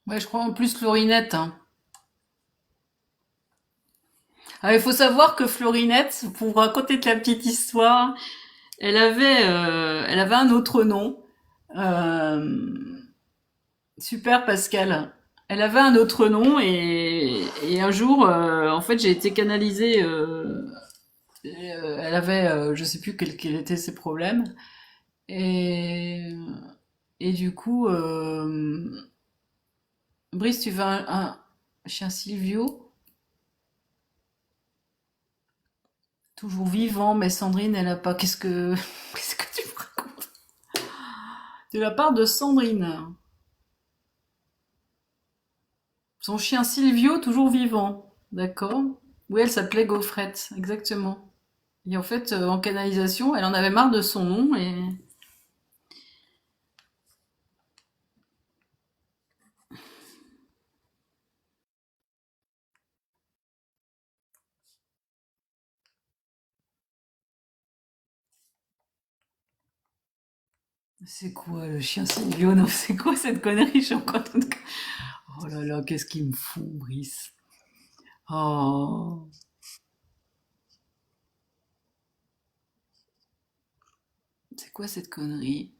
Ouais, je crois en plus Florinette, hein. Ah, il faut savoir que Florinette, pour raconter la petite histoire, elle avait un autre nom. Euh, Super Pascal. Elle avait un autre nom et un jour, en fait, j'ai été canalisée. Elle avait, je sais plus quels étaient ses problèmes et et du coup, Brice, tu veux un chien Silvio, toujours vivant, mais Sandrine, elle a pas. Qu'est-ce que tu me racontes? De la part de Sandrine, son chien Silvio, toujours vivant, d'accord? Oui, elle s'appelait Gaufrette, exactement. Et en fait, en canalisation, elle en avait marre de son nom et c'est quoi le chien Silvio? Non, c'est quoi cette connerie? Je suis encore en train de... Oh là là, qu'est-ce qu'ils me font, Brice? Oh, c'est quoi cette connerie?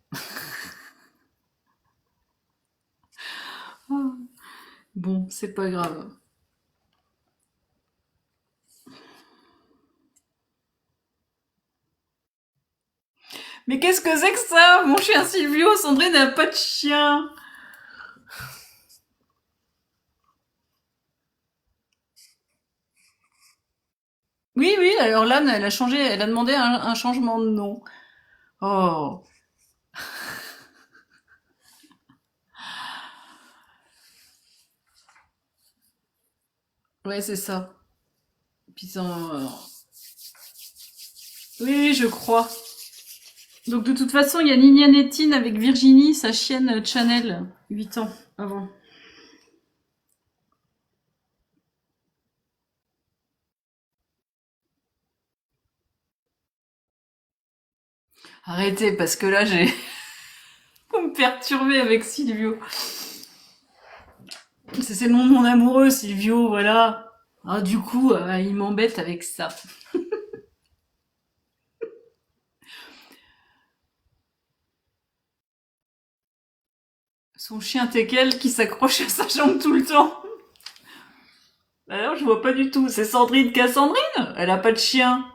Oh, bon, c'est pas grave. Mais qu'est-ce que c'est que ça? Mon chien Silvio, Sandrine n'a pas de chien. Oui, oui, alors là, elle a changé, elle a demandé un changement de nom. Oh, ouais, c'est ça. Puis oui, oui, je crois. Donc de toute façon, il y a Nina Netine avec Virginie, sa chienne Chanel, 8 ans avant. Arrêtez, parce que là, j'ai... Vous me perturbez avec Silvio. C'est le nom de mon amoureux, Silvio, voilà. Ah, du coup, il m'embête avec ça. Son chien teckel qui s'accroche à sa jambe tout le temps. Alors, je vois pas du tout. C'est Sandrine Cassandrine. Elle a pas de chien.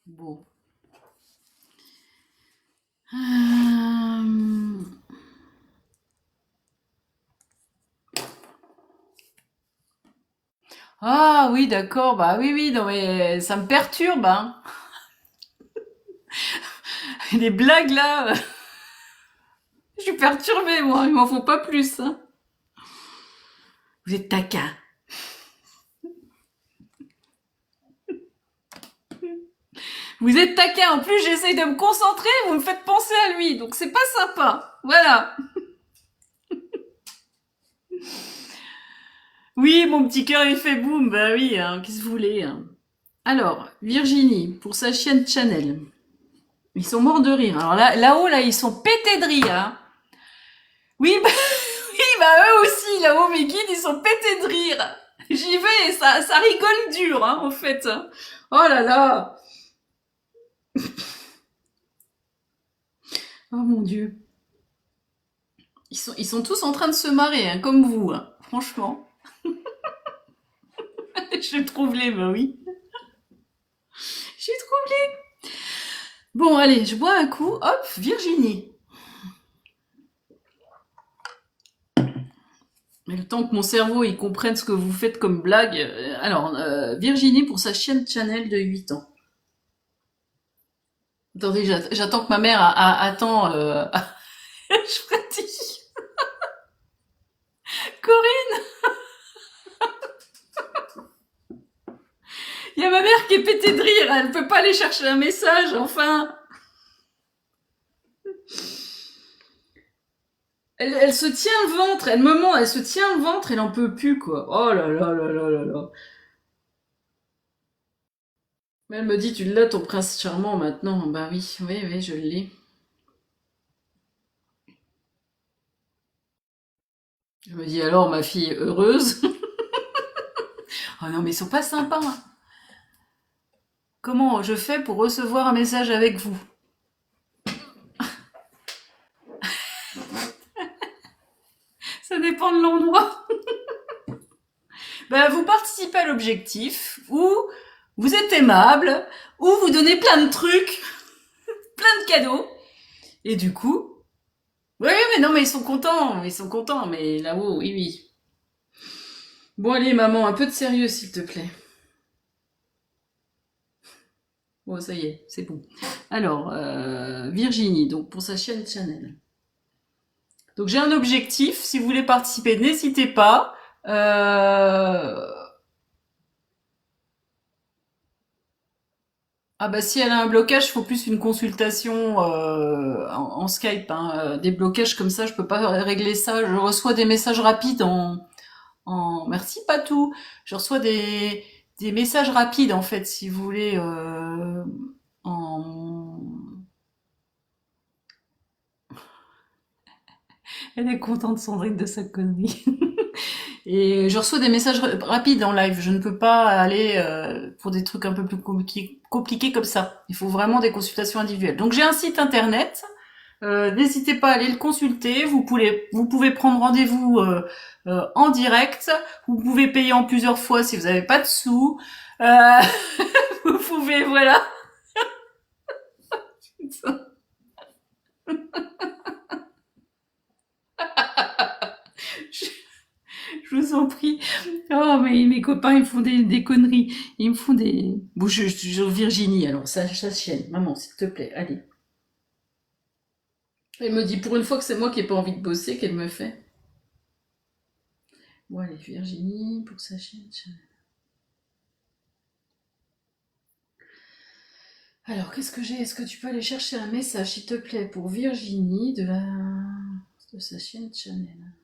Bon. Ah oui, d'accord, bah oui, oui, non mais ça me perturbe, hein. Les blagues là, je suis perturbée, moi, ils m'en font pas plus, hein. Vous êtes taquin. Vous êtes taquin. En plus, j'essaye de me concentrer, vous me faites penser à lui, donc c'est pas sympa. Voilà. Oui, mon petit cœur, il fait boum. Bah oui, hein, qu'est-ce que vous voulez, hein. Alors, Virginie, pour sa chienne Chanel. Ils sont morts de rire. Alors là, là-haut, là, ils sont pétés de rire, hein. Oui, bah, oui, bah eux aussi, là-haut, mes guides, ils sont pétés de rire. J'y vais et ça rigole dur, hein, en fait. Oh là là. Oh mon Dieu. Ils sont tous en train de se marrer, hein, comme vous, hein. Franchement. Je trouve les, bah oui. J'ai trouvé. Bon, allez, je bois un coup. Hop, Virginie. Mais le temps que mon cerveau il comprenne ce que vous faites comme blague. Alors, Virginie pour sa chienne Chanel de 8 ans. Attendez, j'attends que ma mère attend. Je pratique. Corinne, il y a ma mère qui est pétée de rire. Elle peut pas aller chercher un message, enfin. Elle se tient le ventre. Elle me ment. Elle se tient le ventre. Elle en peut plus, quoi. Oh là là là là là là. Mais elle me dit, tu l'as ton prince charmant maintenant. Bah oui, oui, oui, je l'ai. Je me dis alors, ma fille heureuse. Oh non, mais ils sont pas sympas, hein. Comment je fais pour recevoir un message avec vous? Ça dépend de l'endroit. Ben, vous participez à l'objectif, ou vous êtes aimable, ou vous donnez plein de trucs, plein de cadeaux. Et du coup, oui, mais non, mais ils sont contents, mais là-haut, oui, oui. Bon, allez, maman, un peu de sérieux, s'il te plaît. Bon, ça y est, c'est bon. Alors, Virginie, donc pour sa chaîne Channel. Donc j'ai un objectif. Si vous voulez participer, n'hésitez pas. Euh... Ah bah si elle a un blocage, il faut plus une consultation en Skype, hein. Des blocages comme ça, je peux pas régler ça. Je reçois des messages rapides Merci Patou. Je reçois des messages rapides en fait, si vous voulez, en... Elle est contente Sandrine de sa connerie. Et je reçois des messages rapides en live. Je ne peux pas aller pour des trucs un peu plus compliqués comme ça. Il faut vraiment des consultations individuelles. Donc j'ai un site internet. N'hésitez pas à aller le consulter. Vous pouvez prendre rendez-vous en direct. Vous pouvez payer en plusieurs fois si vous n'avez pas de sous. Euh, vous pouvez, voilà. Je vous en prie. Oh, mais mes copains, ils font des conneries. Ils me font des... Bon, Virginie, alors, ça chienne. Maman, s'il te plaît, allez. Elle me dit pour une fois que c'est moi qui n'ai pas envie de bosser, qu'elle me fait. Bon, allez, Virginie, pour sa chaîne. Alors, qu'est-ce que j'ai? Est-ce que tu peux aller chercher un message, s'il te plaît, pour Virginie de sa chienne Chanel?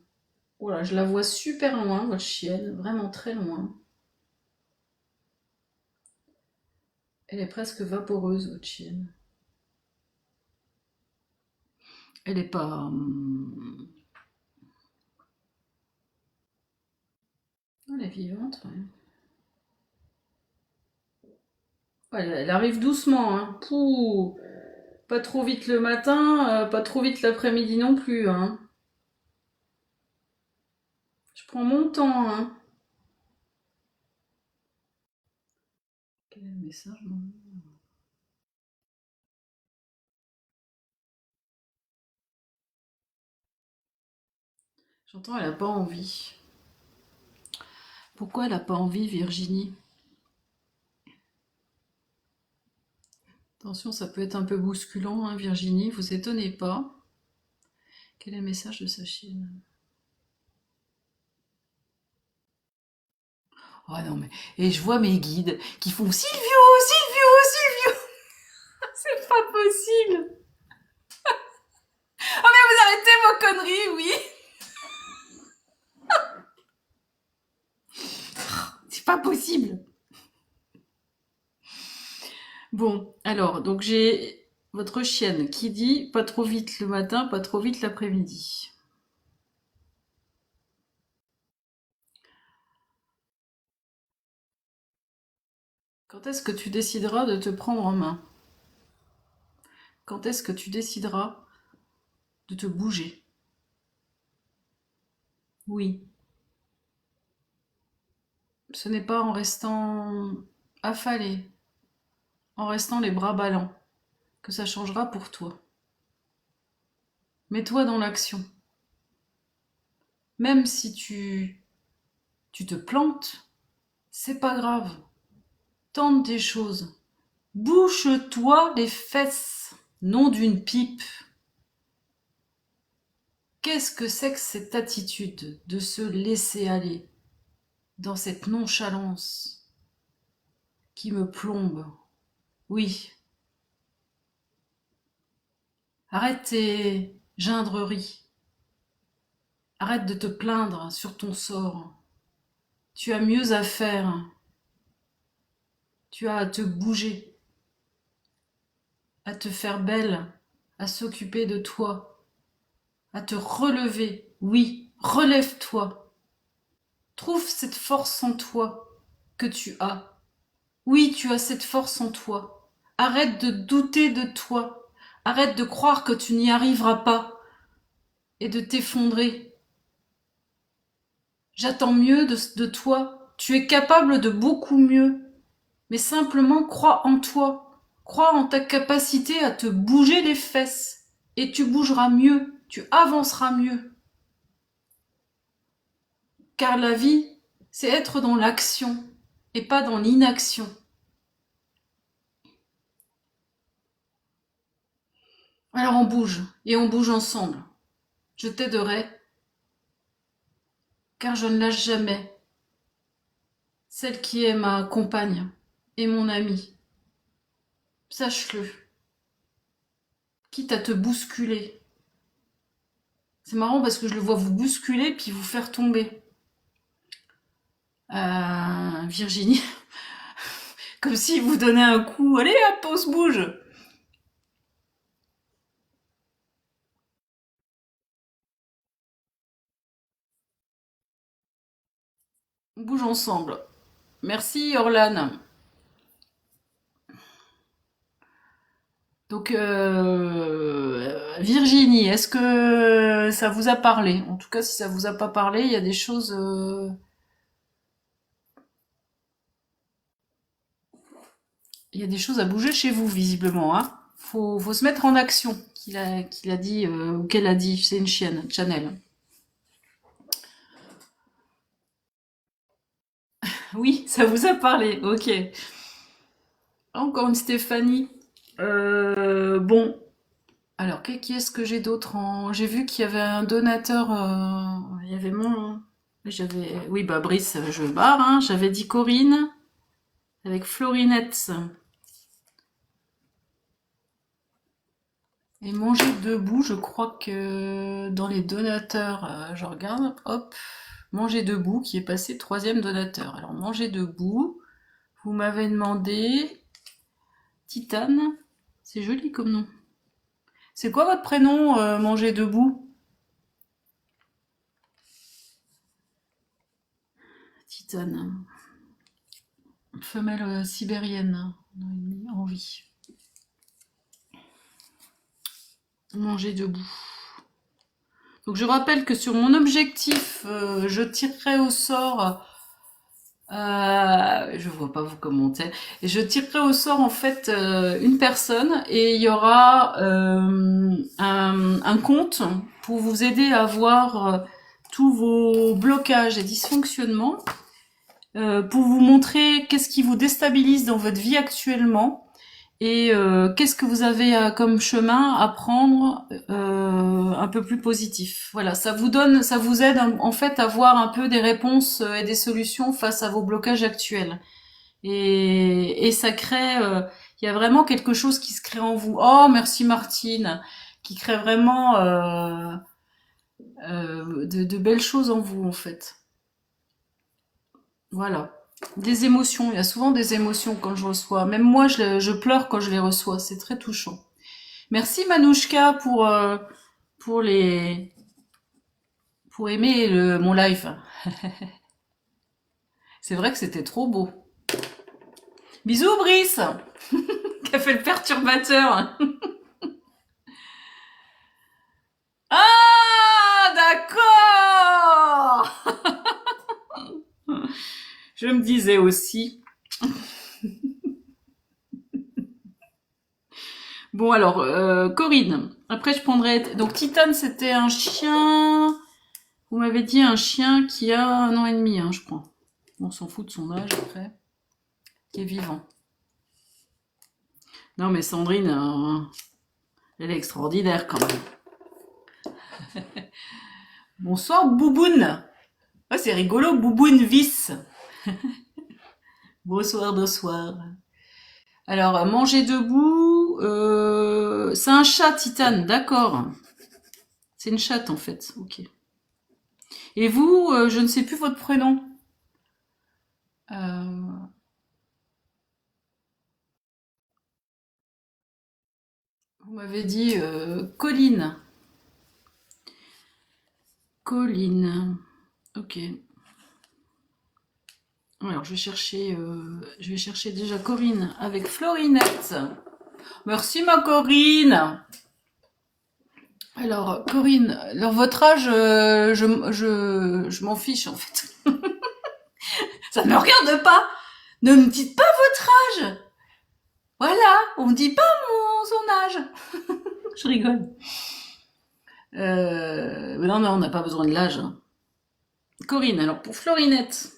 Voilà, je la vois super loin, votre chienne, vraiment très loin. Elle est presque vaporeuse, votre chienne. Elle est pas. Elle est vivante, ouais. Ouais, elle arrive doucement, hein. Pouh. Pas trop vite le matin, pas trop vite l'après-midi non plus, hein. Je prends mon temps, hein. Quel est le message, non? J'entends, elle a pas envie. Pourquoi elle n'a pas envie, Virginie? Attention, ça peut être un peu bousculant, hein, Virginie, vous étonnez pas. Quel est le message de sa chienne? Oh non, mais... Et je vois mes guides qui font Silvio, Silvio, Silvio. C'est pas possible. Oh mais vous arrêtez vos conneries, oui. C'est pas possible. Bon, alors, donc j'ai votre chienne qui dit pas trop vite le matin, pas trop vite l'après-midi. Quand est-ce que tu décideras de te prendre en main? Quand est-ce que tu décideras de te bouger? Oui. Ce n'est pas en restant affalé, en restant les bras ballants, que ça changera pour toi. Mets-toi dans l'action. Même si tu te plantes, c'est pas grave. Tente des choses. Bouche-toi les fesses, nom d'une pipe. Qu'est-ce que c'est que cette attitude de se laisser aller dans cette nonchalance qui me plombe? Oui, arrête tes gindreries. Arrête de te plaindre sur ton sort. Tu as mieux à faire. Tu as à te bouger, à te faire belle, à s'occuper de toi, à te relever. Oui, relève-toi. Trouve cette force en toi que tu as. Oui, tu as cette force en toi. Arrête de douter de toi. Arrête de croire que tu n'y arriveras pas et de t'effondrer. J'attends mieux de toi. Tu es capable de beaucoup mieux. Mais simplement crois en toi. Crois en ta capacité à te bouger les fesses. Et tu bougeras mieux. Tu avanceras mieux. Car la vie, c'est être dans l'action et pas dans l'inaction. Alors on bouge, et on bouge ensemble. Je t'aiderai, car je ne lâche jamais celle qui est ma compagne et mon amie. Sache-le, quitte à te bousculer. C'est marrant parce que je le vois vous bousculer puis vous faire tomber. Virginie, comme si vous donnait un coup. Allez hop, on se bouge. On bouge ensemble. Merci Orlan. Donc, Virginie, est-ce que ça vous a parlé? En tout cas, si ça vous a pas parlé, il y a des choses, il y a des choses à bouger chez vous, visiblement. Hein. Faut se mettre en action, qu'il a dit, ou qu'elle a dit. C'est une chienne, Chanel. Oui, ça vous a parlé. Ok. Encore une Stéphanie. Bon. Alors, qui est-ce que j'ai d'autre en... J'ai vu qu'il y avait un donateur. Il y avait mon. J'avais. Oui, bah Brice, je barre. Hein. J'avais dit Corinne avec Florinette. Et manger debout, je crois que dans les donateurs, je regarde, hop, manger debout qui est passé troisième donateur. Alors manger debout, vous m'avez demandé Titane, c'est joli comme nom. C'est quoi votre prénom, manger debout? Titane, femelle sibérienne, en vie. Manger debout. Donc je rappelle que sur mon objectif, je tirerai au sort. Je vois pas vos commentaires. Et je tirerai au sort en fait une personne et il y aura un compte pour vous aider à voir tous vos blocages et dysfonctionnements. pour vous montrer qu'est-ce qui vous déstabilise dans votre vie actuellement et qu'est-ce que vous avez comme chemin à prendre un peu plus positif. Voilà, ça vous aide en fait à voir un peu des réponses et des solutions face à vos blocages actuels. Et ça crée, il y a vraiment quelque chose qui se crée en vous. Oh, merci Martine, qui crée vraiment de belles choses en vous en fait. Voilà. Des émotions, il y a souvent des émotions quand je reçois. Même moi, je pleure quand je les reçois. C'est très touchant. Merci Manouchka pour les pour aimer mon live. C'est vrai que c'était trop beau. Bisous Brice, qui a fait le perturbateur. Ah, d'accord. Je me disais aussi. Bon alors, Corinne. Après je prendrai. Donc Titane, c'était un chien. Vous m'avez dit un chien qui a 1 an et demi, hein, je crois. On s'en fout de son âge après. Qui est vivant. Non mais Sandrine, elle est extraordinaire quand même. Bonsoir Bouboune. Oh, c'est rigolo, Bouboune Vice. Bonsoir, bonsoir. Alors, manger debout, c'est un chat, Titane, d'accord. C'est une chatte en fait, ok. Et vous, je ne sais plus votre prénom. Euh, vous m'avez dit Colline. Colline, ok. Alors, je vais chercher déjà Corinne avec Florinette. Merci ma Corinne. Alors, Corinne, alors votre âge, je m'en fiche en fait. Ça ne me regarde pas. Ne me dites pas votre âge. Voilà, on me dit pas son âge. Je rigole. Non, on n'a pas besoin de l'âge, hein. Corinne, alors pour Florinette.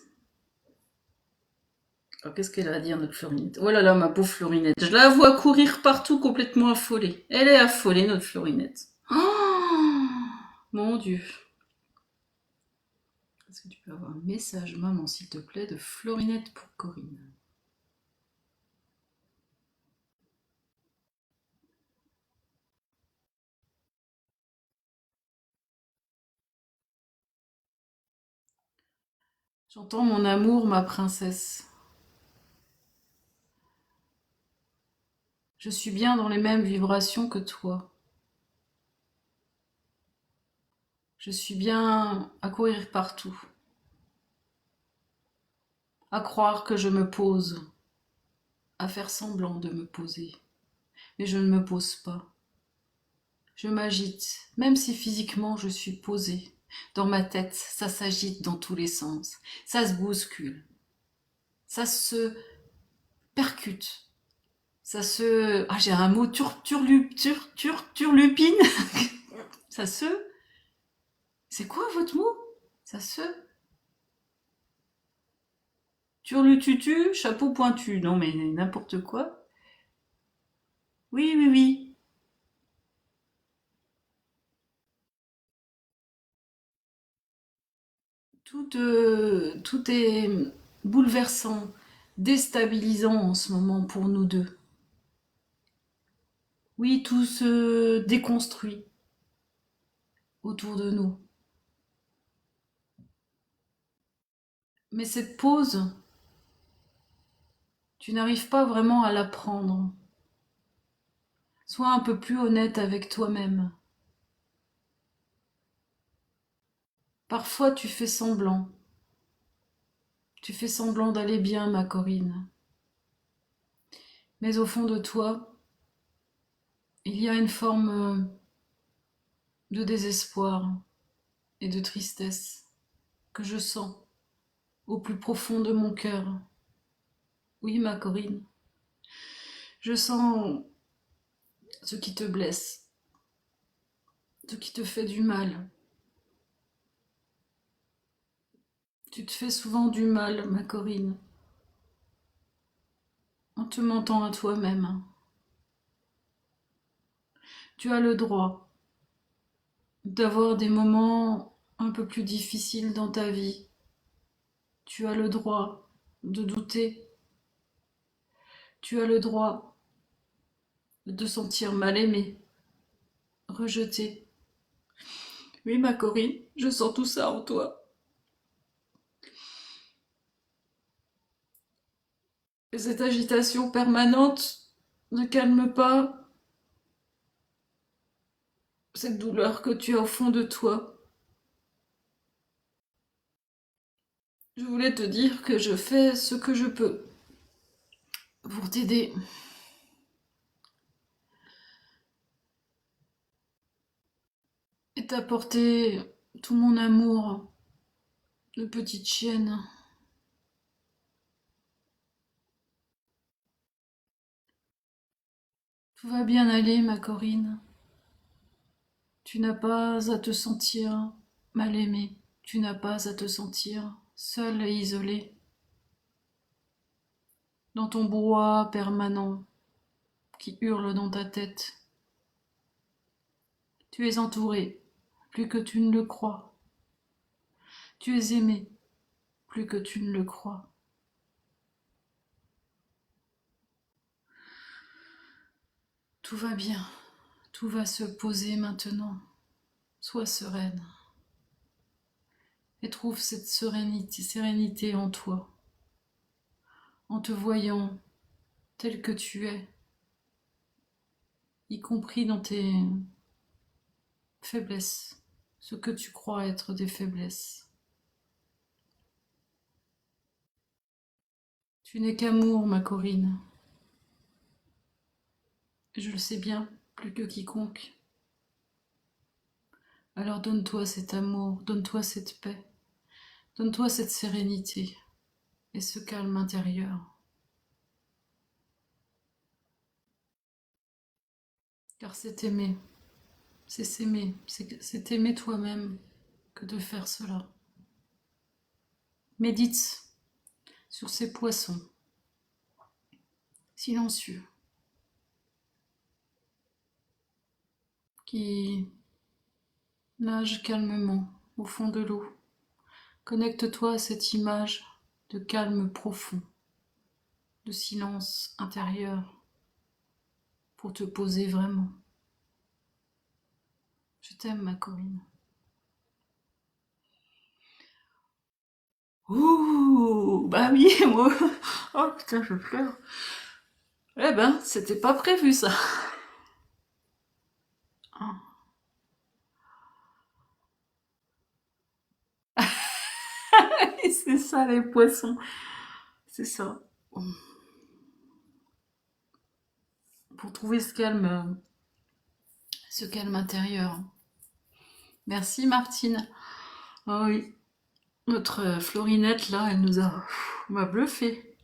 Alors qu'est-ce qu'elle a à dire, notre Florinette? Oh là là, ma pauvre Florinette. Je la vois courir partout complètement affolée. Elle est affolée, notre Florinette. Oh, mon Dieu. Est-ce que tu peux avoir un message, maman, s'il te plaît, de Florinette pour Corinne? J'entends mon amour, ma princesse. Je suis bien dans les mêmes vibrations que toi. Je suis bien à courir partout, à croire que je me pose, à faire semblant de me poser. Mais je ne me pose pas. Je m'agite, même si physiquement je suis posée. Dans ma tête, ça s'agite dans tous les sens. Ça se bouscule. Ça se percute. Ça se... Ah, j'ai un mot turlupine. Ça se... C'est quoi votre mot? Ça se... Turlututu, chapeau pointu. Non mais n'importe quoi. Oui, oui, oui. Tout est bouleversant, déstabilisant en ce moment pour nous deux. Oui, tout se déconstruit autour de nous. Mais cette pause, tu n'arrives pas vraiment à la prendre. Sois un peu plus honnête avec toi-même. Parfois, tu fais semblant. Tu fais semblant d'aller bien, ma Corinne. Mais au fond de toi, il y a une forme de désespoir et de tristesse que je sens au plus profond de mon cœur. Oui, ma Corinne, je sens ce qui te blesse, ce qui te fait du mal. Tu te fais souvent du mal, ma Corinne, en te mentant à toi-même. Tu as le droit d'avoir des moments un peu plus difficiles dans ta vie. Tu as le droit de douter. Tu as le droit de te sentir mal aimé, rejeté. Oui, ma Corinne, je sens tout ça en toi. Et cette agitation permanente ne calme pas cette douleur que tu as au fond de toi. Je voulais te dire que je fais ce que je peux pour t'aider et t'apporter tout mon amour de petite chienne. Tout va bien aller, ma Corinne. Tu n'as pas à te sentir mal aimée. Tu n'as pas à te sentir seule et isolée dans ton brouhaha permanent qui hurle dans ta tête. Tu es entourée, plus que tu ne le crois. Tu es aimée, plus que tu ne le crois. Tout va bien, tout va se poser maintenant. Sois sereine et trouve cette sérénité en toi, en te voyant tel que tu es, y compris dans tes faiblesses, ce que tu crois être des faiblesses. Tu n'es qu'amour, ma Corinne. Je le sais bien, plus que quiconque. Alors donne-toi cet amour, donne-toi cette paix, donne-toi cette sérénité et ce calme intérieur. Car c'est aimer, c'est s'aimer, c'est aimer toi-même que de faire cela. Médite sur ces poissons silencieux qui nagent calmement au fond de l'eau. Connecte-toi à cette image de calme profond, de silence intérieur pour te poser vraiment. Je t'aime, ma Corinne. Ouh, bah oui, moi. Oh putain, je pleure. Eh ben, c'était pas prévu ça. C'est ça les poissons. C'est ça. Pour trouver ce calme intérieur. Merci Martine. Ah oui, notre Florinette là, elle nous a m'a bluffé.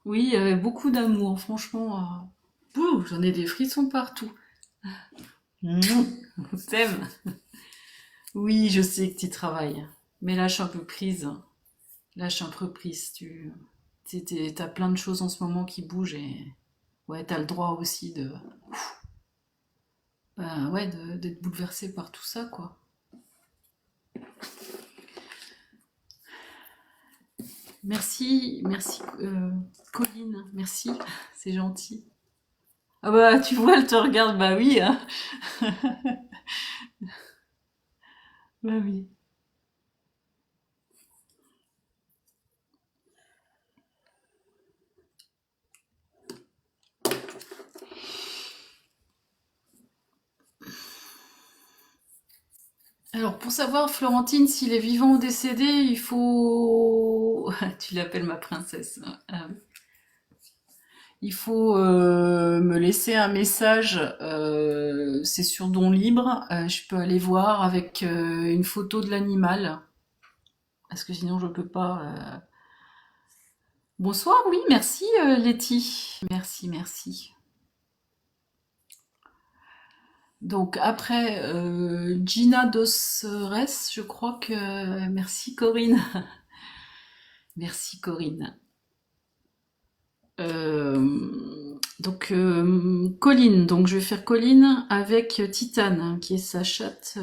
Oui, beaucoup d'amour, franchement. J'en ai des frissons partout. On t'aime. Oui, je sais que tu travailles, mais lâche un peu prise. Lâche un peu prise. T'as plein de choses en ce moment qui bougent et ouais, t'as le droit aussi bah ouais, d'être bouleversé par tout ça, quoi. Merci, merci Colline, merci, c'est gentil. Ah bah tu vois, elle te regarde, bah oui, hein. Bah oui. Alors pour savoir Florentine s'il est vivant ou décédé, il faut... Tu l'appelles ma princesse. Il faut me laisser un message, c'est sur Don Libre, je peux aller voir avec une photo de l'animal, parce que sinon je peux pas. Bonsoir, oui, merci Letty. Merci, merci. Donc après, Gina Dos Res, je crois que... Merci Corinne. Merci Corinne. Colline, donc je vais faire Colline avec Titane, hein, qui est sa chatte.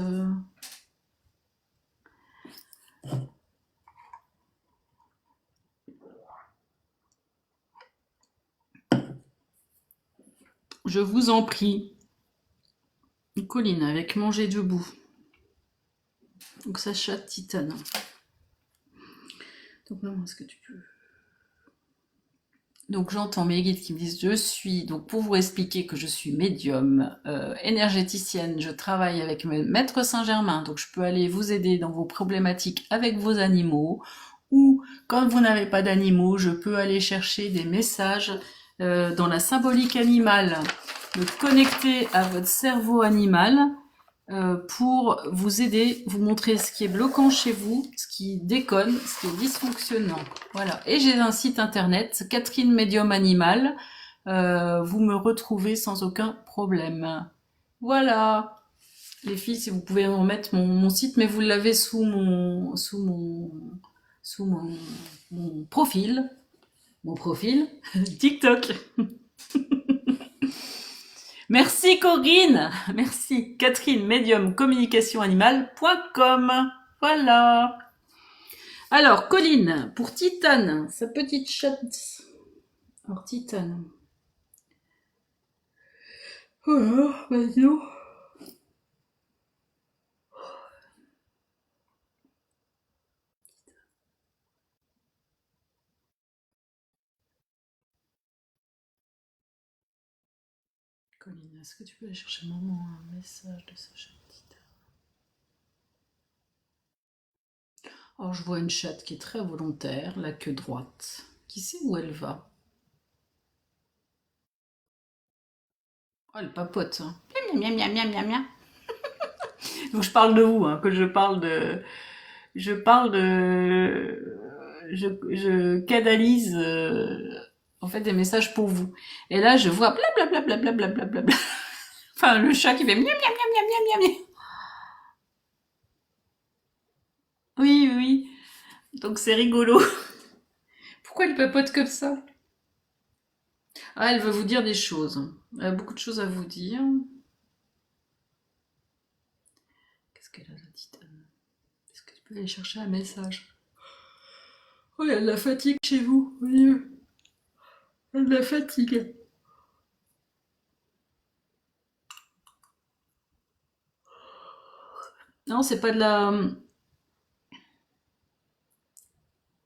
Je vous en prie. Colline avec manger debout. Donc sa chatte Titane. Donc non, est-ce que tu peux... Donc j'entends mes guides qui me disent je suis, donc pour vous expliquer que je suis médium, énergéticienne, je travaille avec Maître Saint-Germain, donc je peux aller vous aider dans vos problématiques avec vos animaux, ou quand vous n'avez pas d'animaux, je peux aller chercher des messages dans la symbolique animale, me connecter à votre cerveau animal, pour vous aider, vous montrer ce qui est bloquant chez vous, ce qui déconne, ce qui est dysfonctionnant. Voilà. Et j'ai un site internet, Catherine Médium Animal. Vous me retrouvez sans aucun problème. Voilà. Les filles, si vous pouvez en mettre mon site, mais vous l'avez sous mon profil. Mon profil TikTok. Merci Corinne, merci Catherine, médium communication animale.com. Voilà. Alors, Colline, pour Titane, sa petite chatte. Alors, Titane. Oh, vas-y. Colline, est-ce que tu peux aller chercher maman un message de sa chatte Titane? Alors, je vois une chatte qui est très volontaire, la queue droite. Qui sait où elle va? Oh, elle papote. Hein. Miam, miam, miam, miam, miam. Donc, je parle de vous, hein, que je parle de... je canalise en fait des messages pour vous. Et là, je vois blablabla, blablabla, blablabla. Enfin, le chat qui fait miam miam miam miam miam miam. Oui, oui, oui. Donc c'est rigolo. Pourquoi elle papote comme ça? Ah, elle veut vous dire des choses. Elle a beaucoup de choses à vous dire. Qu'est-ce qu'elle a la titane? Est-ce que tu peux aller chercher un message? Oh, il y a de la fatigue chez vous. Oui, il y a de la fatigue. Non, c'est pas de la...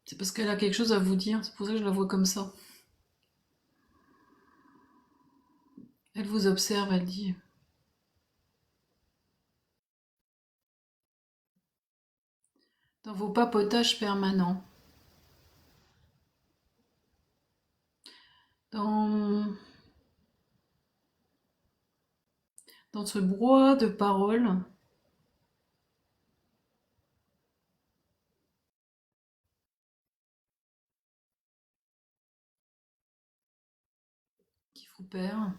C'est parce qu'elle a quelque chose à vous dire. C'est pour ça que je la vois comme ça. Elle vous observe, elle dit. Dans vos papotages permanents. Dans, dans ce brouhaha de paroles qui vous perd,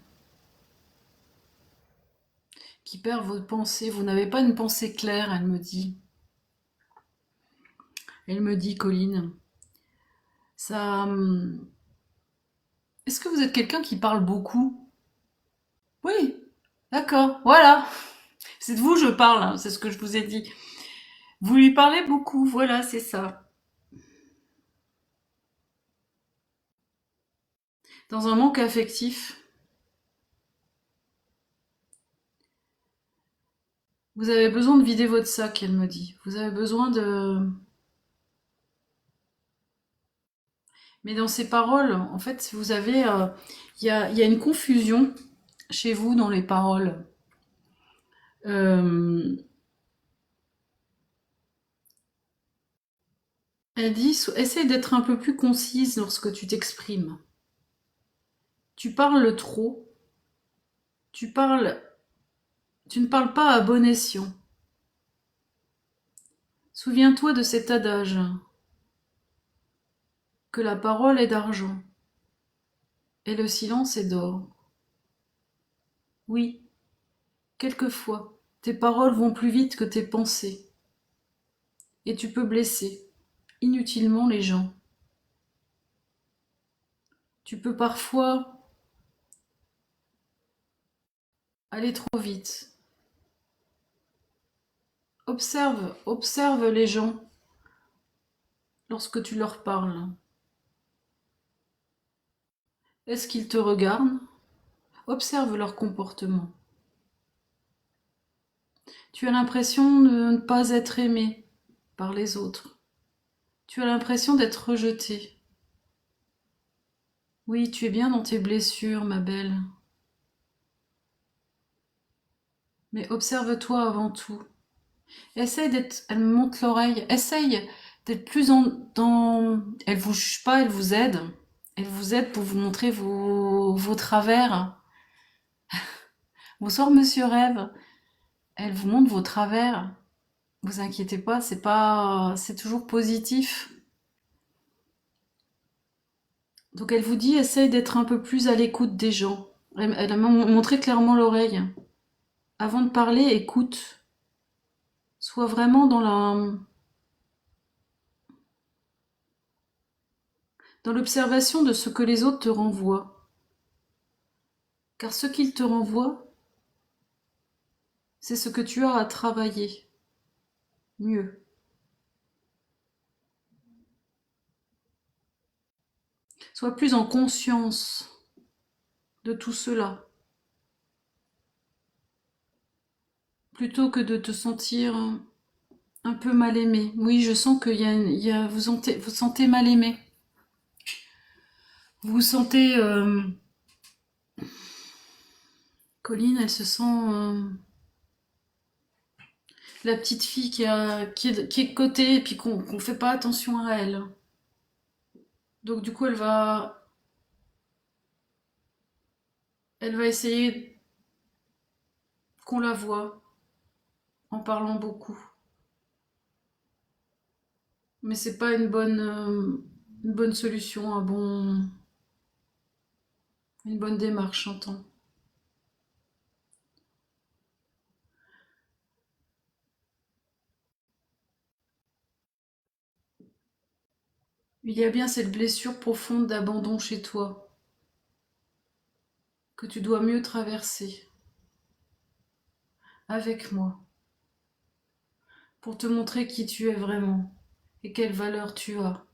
qui perd vos pensées. Vous n'avez pas une pensée claire, elle me dit. Elle me dit, Colline. Ça. Est-ce que vous êtes quelqu'un qui parle beaucoup? Oui. D'accord. Voilà. C'est de vous je parle, hein, c'est ce que je vous ai dit. Vous lui parlez beaucoup, voilà, c'est ça. Dans un manque affectif, vous avez besoin de vider votre sac, elle me dit. Vous avez besoin de... Mais dans ces paroles, en fait, vous avez... Il y a une confusion chez vous dans les paroles. Euh, Elle dit, essaye d'être un peu plus concise lorsque tu t'exprimes. Tu parles trop. Tu parles... Tu ne parles pas à bon escient. Souviens-toi de cet adage, que la parole est d'argent, et le silence est d'or. Oui, quelquefois, tes paroles vont plus vite que tes pensées, et tu peux blesser inutilement les gens. Tu peux parfois aller trop vite. Observe les gens lorsque tu leur parles. Est-ce qu'ils te regardent? Observe leur comportement. Tu as l'impression de ne pas être aimé par les autres. Tu as l'impression d'être rejeté. Oui, tu es bien dans tes blessures, ma belle. Mais observe-toi avant tout. Essaye d'être... Elle me monte l'oreille. Essaye d'être plus dans... Elle vous juge pas, elle vous aide. Elle vous aide pour vous montrer vos travers. Bonsoir, monsieur Rêve. Elle vous montre vos travers. Vous inquiétez pas, c'est toujours positif. Donc elle vous dit, essaye d'être un peu plus à l'écoute des gens. Elle a montré clairement l'oreille. Avant de parler, écoute. Sois vraiment dans l'observation de ce que les autres te renvoient. Car ce qu'ils te renvoient, c'est ce que tu as à travailler. Mieux. Sois plus en conscience de tout cela. Plutôt que de te sentir un peu mal aimé. Oui, je sens qu'il vous sentez mal aimé. Vous vous sentez... Colline, elle se sent... la petite fille qui est cotée et puis qu'on fait pas attention à elle. Donc du coup, elle va essayer qu'on la voie en parlant beaucoup. Mais c'est pas une bonne solution, une bonne démarche, j'entends. Il y a bien cette blessure profonde d'abandon chez toi que tu dois mieux traverser avec moi pour te montrer qui tu es vraiment et quelle valeur tu as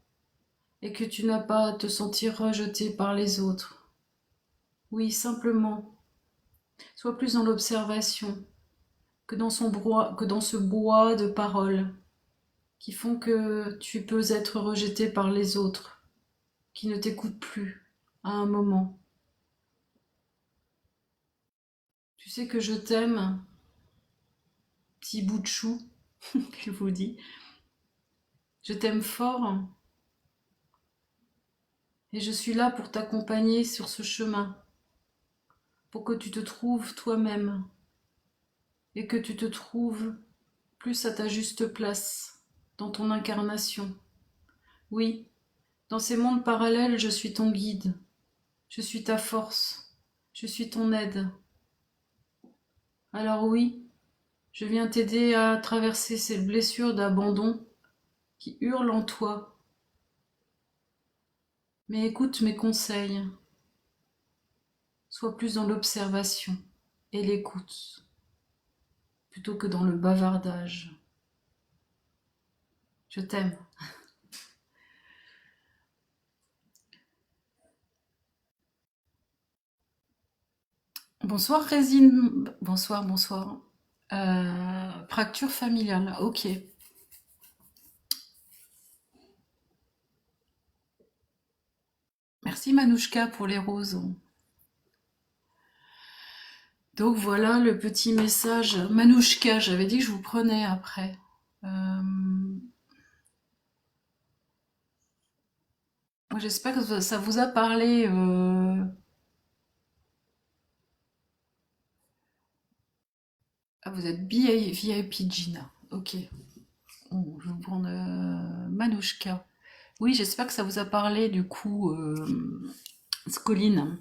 et que tu n'as pas à te sentir rejeté par les autres. Oui, simplement, sois plus dans l'observation que dans ce brouhaha de paroles qui font que tu peux être rejeté par les autres, qui ne t'écoutent plus à un moment. Tu sais que je t'aime, petit bout de chou, je vous dis. Je t'aime fort et je suis là pour t'accompagner sur ce chemin, pour que tu te trouves toi-même et que tu te trouves plus à ta juste place dans ton incarnation. Oui, dans ces mondes parallèles, je suis ton guide, je suis ta force, je suis ton aide. Alors oui, je viens t'aider à traverser ces blessures d'abandon qui hurlent en toi. Mais écoute mes conseils, sois plus dans l'observation et l'écoute, plutôt que dans le bavardage. Je t'aime. Bonsoir Résine. Bonsoir, bonsoir. Fracture familiale, ok. Merci Manouchka pour les roses. Donc voilà le petit message. Manouchka, j'avais dit que je vous prenais après. Moi j'espère que ça vous a parlé. Ah, vous êtes VIP Gina. Ok. Bon, je vais vous prendre Manouchka. Oui, j'espère que ça vous a parlé du coup, Scoline.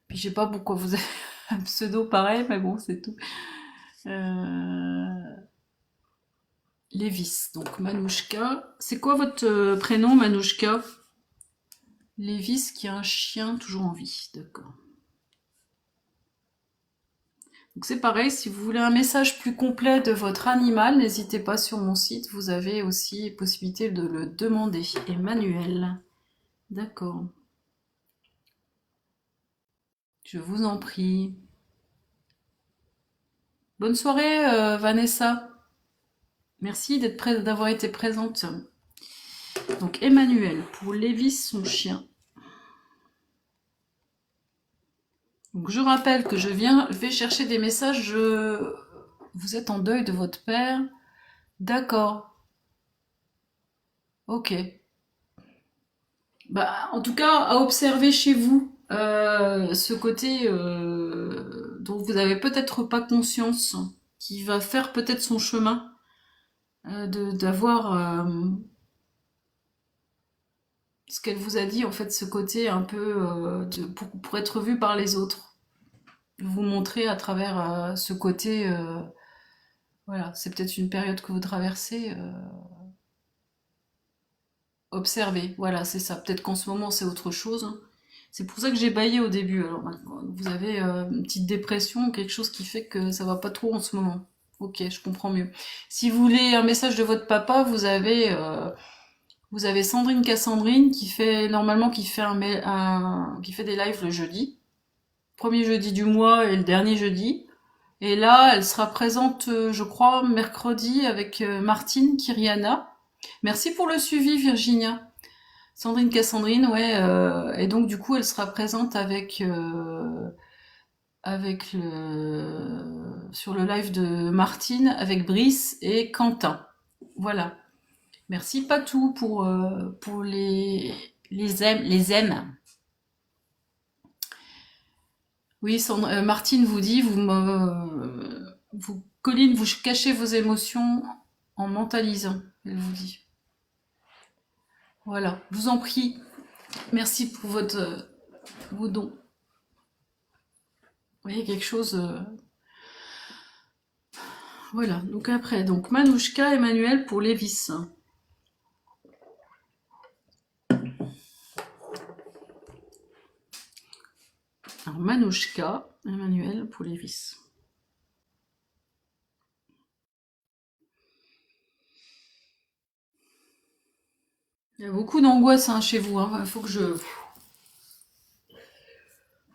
Puis je sais pas pourquoi vous avez... Un pseudo pareil, mais bon, c'est tout. Euh, Lévis, donc Manouchka. C'est quoi votre prénom, Manouchka? Lévis qui a un chien toujours en vie, d'accord. Donc c'est pareil, si vous voulez un message plus complet de votre animal, n'hésitez pas sur mon site, vous avez aussi possibilité de le demander. Emmanuel, d'accord. Je vous en prie. Bonne soirée, Vanessa. Merci d'avoir été présente. Donc Emmanuel, pour Lévis, son chien. Donc je rappelle que je vais chercher des messages. Vous êtes en deuil de votre père. D'accord. Ok. Bah, en tout cas, à observer chez vous ce côté dont vous avez peut-être pas conscience, qui va faire peut-être son chemin, d'avoir ce qu'elle vous a dit, en fait, ce côté un peu pour être vu par les autres. Vous montrer à travers ce côté, voilà, c'est peut-être une période que vous traversez. Observer, voilà, c'est ça. Peut-être qu'en ce moment c'est autre chose. C'est pour ça que j'ai baillé au début. Alors maintenant, vous avez une petite dépression, quelque chose qui fait que ça va pas trop en ce moment. Ok, je comprends mieux. Si vous voulez un message de votre papa, vous avez Sandrine Cassandrine qui fait normalement qui fait des lives le jeudi, premier jeudi du mois et le dernier jeudi. Et là, elle sera présente, je crois, mercredi avec Martine Kiriana. Merci pour le suivi, Virginia. Sandrine Cassandrine, ouais, et donc du coup elle sera présente avec sur le live de Martine, avec Brice et Quentin. Voilà. Merci Patou pour les aimes. Oui, Martine vous dit, Colline, vous cachez vos émotions en mentalisant, elle vous dit. Voilà, je vous en prie. Merci pour vos dons. Vous voyez quelque chose. Voilà, donc après, donc Manouchka, Emmanuel pour Lévis. Alors Manouchka, Emmanuel pour Lévis. Il y a beaucoup d'angoisse chez vous, hein. Il faut que je...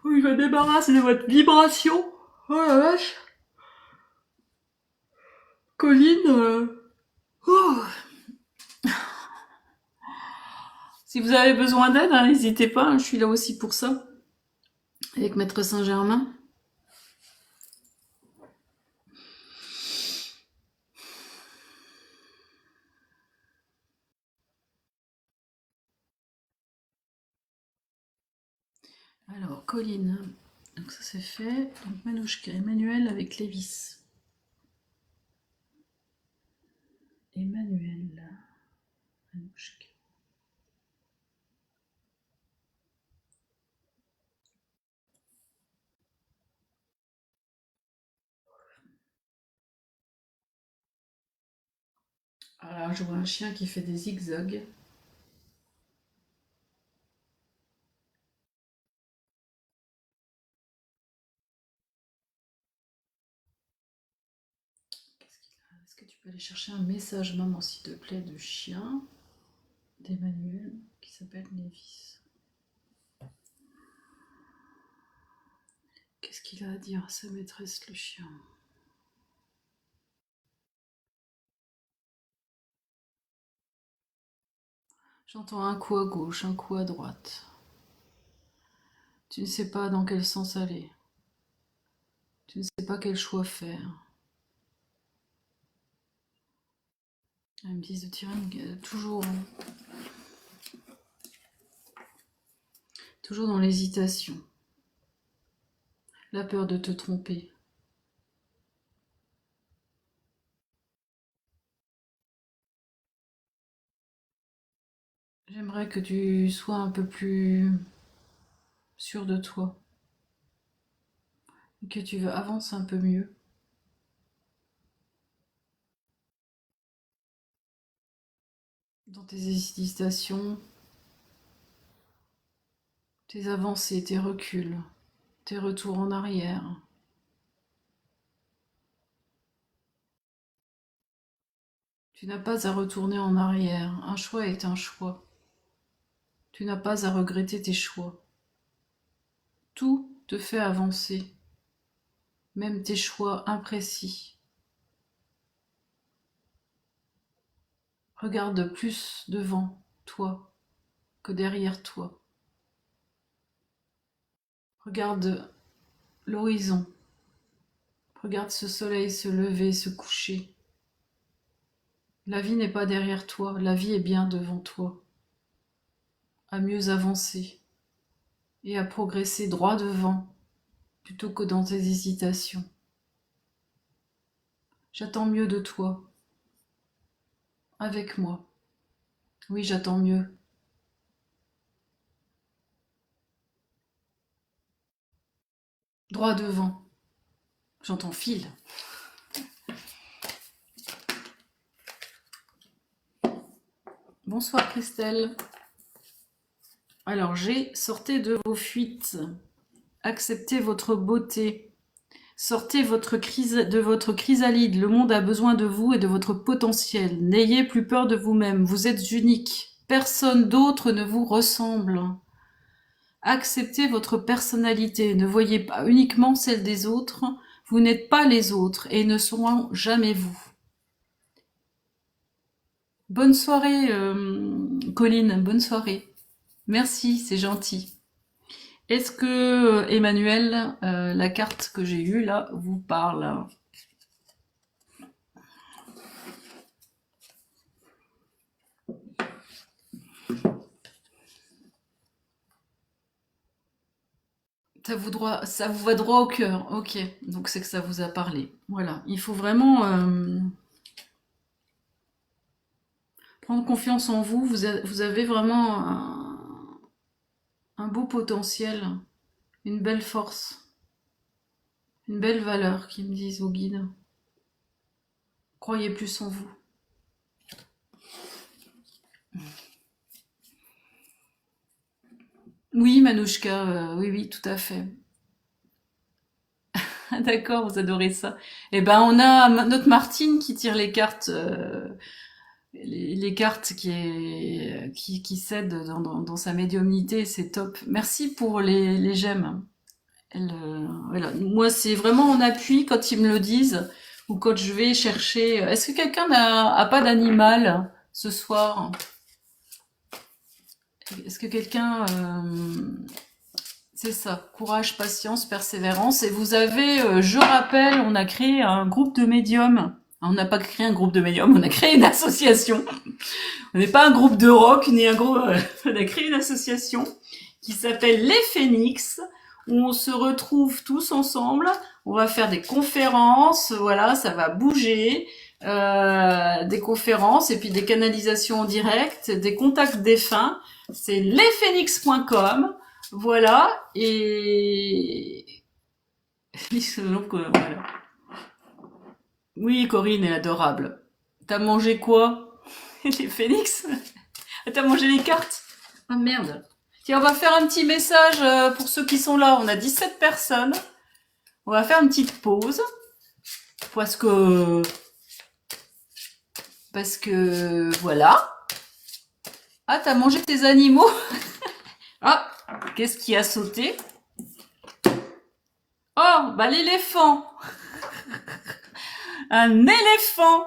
Oui, je me débarrasse de votre vibration. Oh la vache. Colline, oh. Si vous avez besoin d'aide, hein, n'hésitez pas, hein, je suis là aussi pour ça. Avec Maître Saint-Germain. Alors, Colline. Donc ça c'est fait. Donc Manouchka, Emmanuel avec Lévis. Emmanuel. Manouchka. Alors, je vois un chien qui fait des zigzags. Est-ce que tu peux aller chercher un message, maman, s'il te plaît, de chien d'Emmanuel qui s'appelle Lévis. Qu'est-ce qu'il a à dire à sa maîtresse, le chien? J'entends un coup à gauche, un coup à droite. Tu ne sais pas dans quel sens aller. Tu ne sais pas quel choix faire. Elles me disent de tirer toujours dans l'hésitation. La peur de te tromper. J'aimerais que tu sois un peu plus sûr de toi. et que tu veux avancer un peu mieux. Dans tes hésitations, tes avancées, tes reculs, tes retours en arrière. Tu n'as pas à retourner en arrière. Un choix est un choix. Tu n'as pas à regretter tes choix. Tout te fait avancer, même tes choix imprécis. Regarde plus devant toi que derrière toi. Regarde l'horizon. Regarde ce soleil se lever, se coucher. La vie n'est pas derrière toi, la vie est bien devant toi. À mieux avancer et à progresser droit devant plutôt que dans tes hésitations. J'attends mieux de toi, avec moi. Oui, j'attends mieux. Droit devant. J'entends fil. Bonsoir Christelle. Alors sortez de vos fuites. Acceptez votre beauté. Sortez de votre chrysalide. Le monde a besoin de vous et de votre potentiel. N'ayez plus peur de vous-même. Vous êtes unique. Personne d'autre ne vous ressemble. Acceptez votre personnalité. Ne voyez pas uniquement celle des autres. Vous n'êtes pas les autres et ne seront jamais vous. Bonne soirée, Colline. Bonne soirée. Merci, c'est gentil. Est-ce que, Emmanuel, la carte que j'ai eue là, vous parle? Ça vous va droit au cœur. Ok, donc c'est que ça vous a parlé. Voilà, il faut vraiment prendre confiance en vous. Vous avez vraiment un beau potentiel, une belle force, une belle valeur qui me disent vos guides. Croyez plus en vous. Oui, Manouchka, oui, oui, tout à fait. D'accord, vous adorez ça. Eh ben, on a notre Martine qui tire les cartes, les cartes qui cèdent dans sa médiumnité, c'est top. Merci pour les gemmes. Voilà. Moi, c'est vraiment en appui quand ils me le disent ou quand je vais chercher. Est-ce que quelqu'un a pas d'animal ce soir? Est-ce que quelqu'un c'est ça, courage, patience, persévérance. Et vous avez, je rappelle, on a créé un groupe de médiums. On n'a pas créé un groupe de médiums, on a créé une association. On n'est pas un groupe de rock, ni un groupe... on a créé une association qui s'appelle Les Phénix, où on se retrouve tous ensemble. On va faire des conférences, voilà, ça va bouger. Des conférences et puis des canalisations en direct, des contacts défunts. C'est lesphénix.com. Voilà, et donc voilà. Oui, Corinne est adorable. T'as mangé quoi? Les phénix? T'as mangé les cartes? Ah merde. Tiens, on va faire un petit message pour ceux qui sont là. On a 17 personnes. On va faire une petite pause. Parce que... voilà. Ah, t'as mangé tes animaux? Ah, qu'est-ce qui a sauté? Oh, bah l'éléphant. Un éléphant.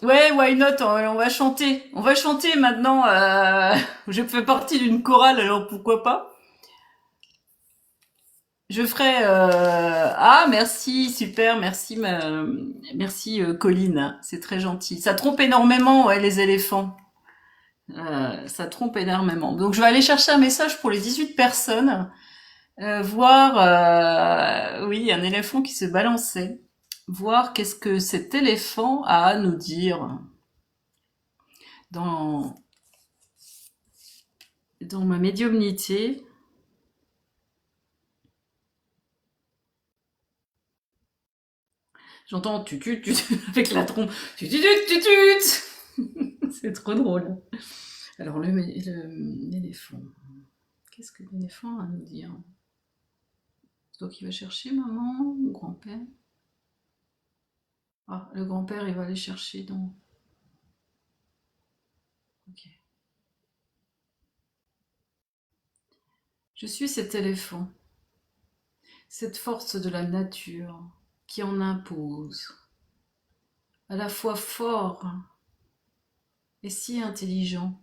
Ouais, why not? On va chanter. On va chanter maintenant. Je fais partie d'une chorale, alors pourquoi pas? Je ferai. Ah, merci, super, merci, merci, Colline. C'est très gentil. Ça trompe énormément, ouais, les éléphants. Ça trompe énormément. Donc, je vais aller chercher un message pour les 18 personnes. Voir, oui, un éléphant qui se balançait. Voir qu'est-ce que cet éléphant a à nous dire dans, dans ma médiumnité. J'entends avec la trompe. C'est trop drôle. Alors, l'éléphant. Qu'est-ce que l'éléphant a à nous dire? C'est toi qui vas chercher, maman ou grand-père? Ah, le grand-père, il va aller chercher dans... Ok. Je suis cet éléphant, cette force de la nature qui en impose, à la fois fort et si intelligent.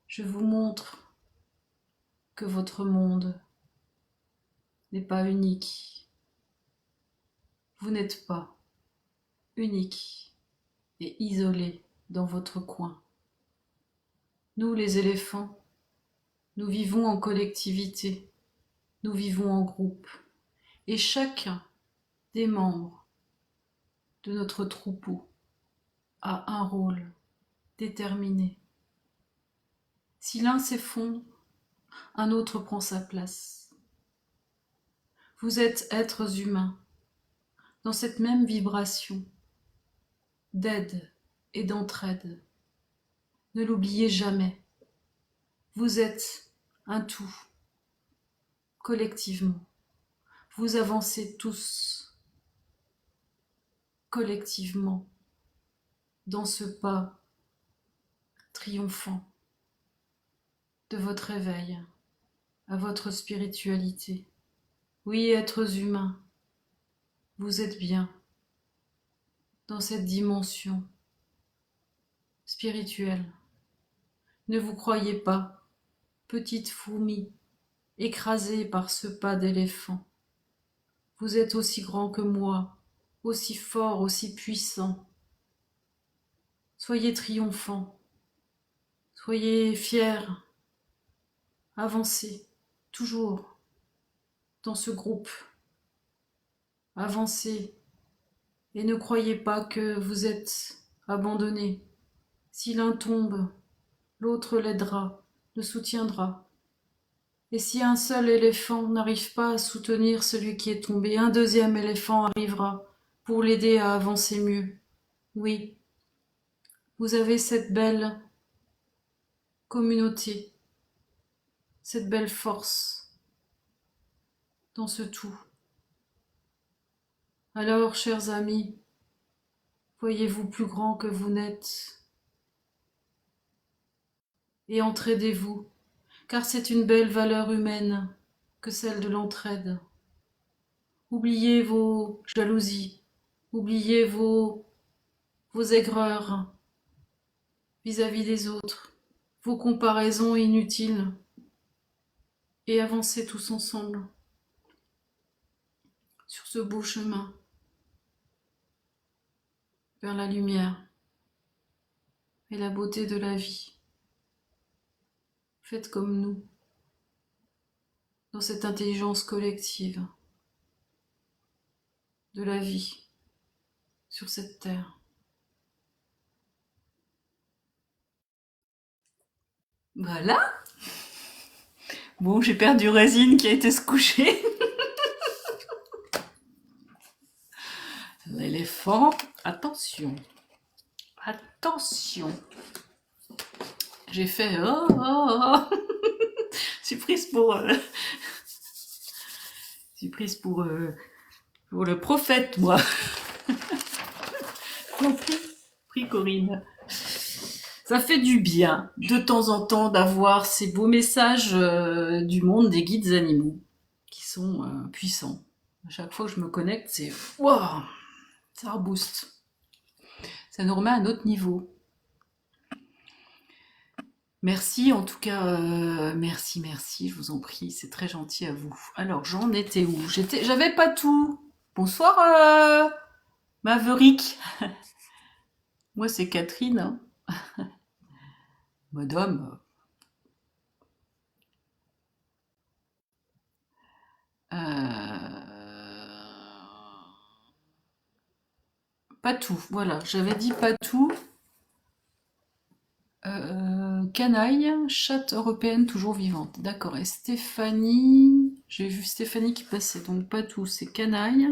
Je vous montre que votre monde n'est pas unique. Vous n'êtes pas unique et isolé dans votre coin. Nous, les éléphants, nous vivons en collectivité, nous vivons en groupe, et chacun des membres de notre troupeau a un rôle déterminé. Si l'un s'effondre, un autre prend sa place. Vous êtes êtres humains, dans cette même vibration d'aide et d'entraide. Ne l'oubliez jamais. Vous êtes un tout, collectivement. Vous avancez tous, collectivement, dans ce pas triomphant de votre éveil à votre spiritualité. Oui, êtres humains, vous êtes bien dans cette dimension spirituelle. Ne vous croyez pas, petite fourmi, écrasée par ce pas d'éléphant. Vous êtes aussi grand que moi, aussi fort, aussi puissant. Soyez triomphants, soyez fiers, avancez, toujours, dans ce groupe. Avancez, et ne croyez pas que vous êtes abandonnés. Si l'un tombe, l'autre l'aidera, le soutiendra. Et si un seul éléphant n'arrive pas à soutenir celui qui est tombé, un deuxième éléphant arrivera pour l'aider à avancer mieux. Oui, vous avez cette belle communauté, cette belle force dans ce tout. Alors, chers amis, voyez-vous plus grand que vous n'êtes et entraidez-vous, car c'est une belle valeur humaine que celle de l'entraide. Oubliez vos jalousies, oubliez vos aigreurs vis-à-vis des autres, vos comparaisons inutiles, et avancez tous ensemble sur ce beau chemin vers la lumière et la beauté de la vie. Faites comme nous, dans cette intelligence collective de la vie sur cette terre. Voilà. Bon, j'ai perdu Résine qui a été se coucher. L'éléphant, attention. Attention. J'ai fait oh, oh, oh. Je suis prise pour pour le prophète, moi. Pris Corinne. Ça fait du bien de temps en temps d'avoir ces beaux messages du monde des guides animaux qui sont puissants. À chaque fois que je me connecte, c'est wow, ça rebooste. Ça nous remet à un autre niveau. Merci, en tout cas, merci, je vous en prie, c'est très gentil à vous. Alors, j'en étais où? J'avais pas tout. Bonsoir, Maverick. Moi, c'est Catherine. Hein. Madame. Pas tout, voilà, j'avais dit pas tout. Canaille, chatte européenne toujours vivante. D'accord, et Stéphanie, j'ai vu Stéphanie qui passait, donc pas tout, c'est Canaille.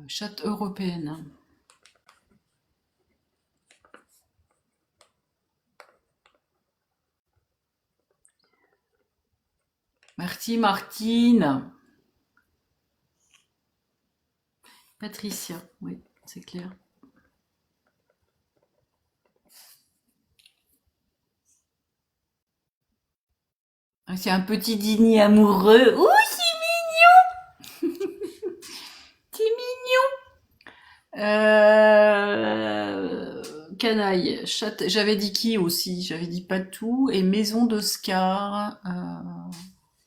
Chatte européenne. Merci Martine. Patricia, oui, c'est clair. Ah, c'est un petit dîner amoureux. Ouh, c'est mignon. Canaille, chatte. J'avais dit qui aussi? J'avais dit Patou et Maison d'Oscar,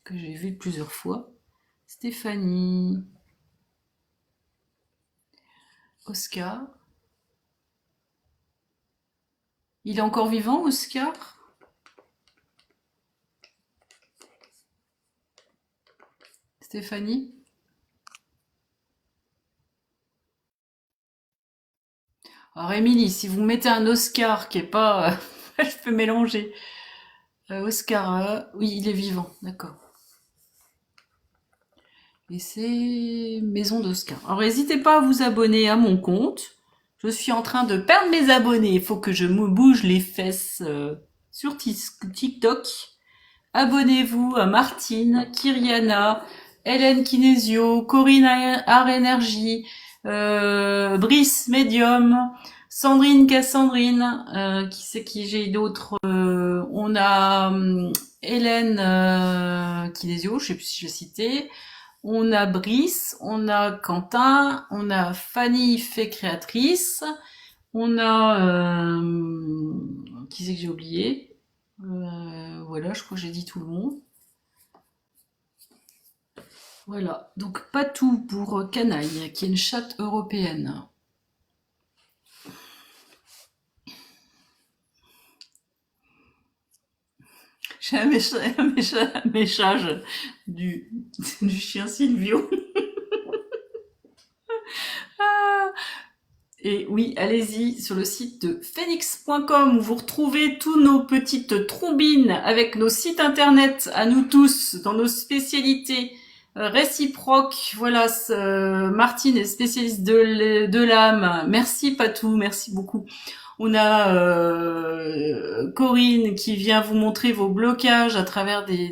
que j'ai vu plusieurs fois. Stéphanie, Oscar. Il est encore vivant, Oscar? Stéphanie? Alors, Émilie, si vous mettez un Oscar qui est pas... je peux mélanger. Oscar, oui, il est vivant, d'accord. Et c'est Maison d'Oscar. Alors, n'hésitez pas à vous abonner à mon compte. Je suis en train de perdre mes abonnés. Il faut que je me bouge les fesses sur TikTok. Abonnez-vous à Martine, Kyriana, Hélène Kinesio, Corinne Art Energy, Brice Medium, Sandrine Cassandrine, qui c'est qui j'ai d'autres, on a Hélène Kinesio, je sais plus si je l'ai cité, on a Brice, on a Quentin, on a Fanny Fait Créatrice, on a qui c'est que j'ai oublié, voilà, je crois que j'ai dit tout le monde. Voilà, donc pas tout pour Canaille, qui est une chatte européenne. J'ai un message du chien Silvio. Ah. Et oui, allez-y sur le site de phoenix.com où vous retrouvez tous nos petites trombines avec nos sites internet à nous tous dans nos spécialités réciproques. Voilà, Martine est spécialiste de l'âme. Merci Patou, merci beaucoup. On a Corinne qui vient vous montrer vos blocages à travers des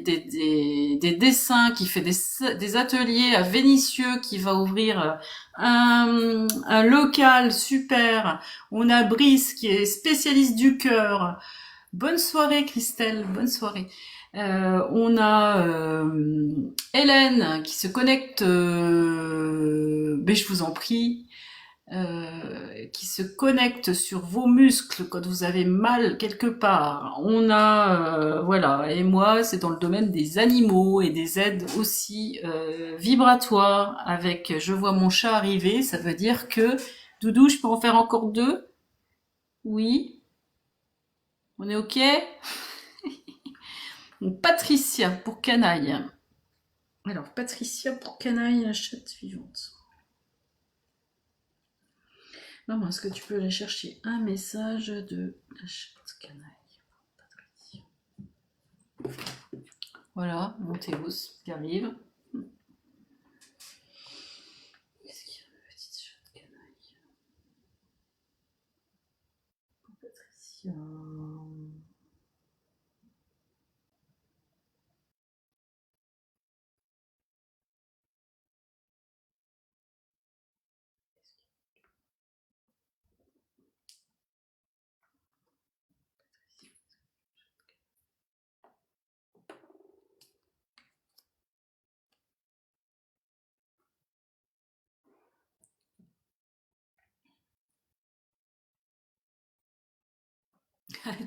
dessins, qui fait des ateliers à Vénissieux, qui va ouvrir un local super. On a Brice qui est spécialiste du cœur. Bonne soirée Christelle, bonne soirée. On a Hélène qui se connecte, mais je vous en prie, qui se connecte sur vos muscles quand vous avez mal quelque part. On a, voilà, et moi, c'est dans le domaine des animaux et des aides aussi vibratoires avec je vois mon chat arriver, ça veut dire que, Doudou, je peux en faire encore 2? Oui? On est OK? Donc, Patricia pour Canaille. Alors, Patricia pour Canaille, la chatte suivante. Maman, est-ce que tu peux aller chercher un message de la chatte Canaille? Voilà, mon Théos qui arrive. Qu'est-ce qu'il y a, ma petite chatte Canaille? Patricia.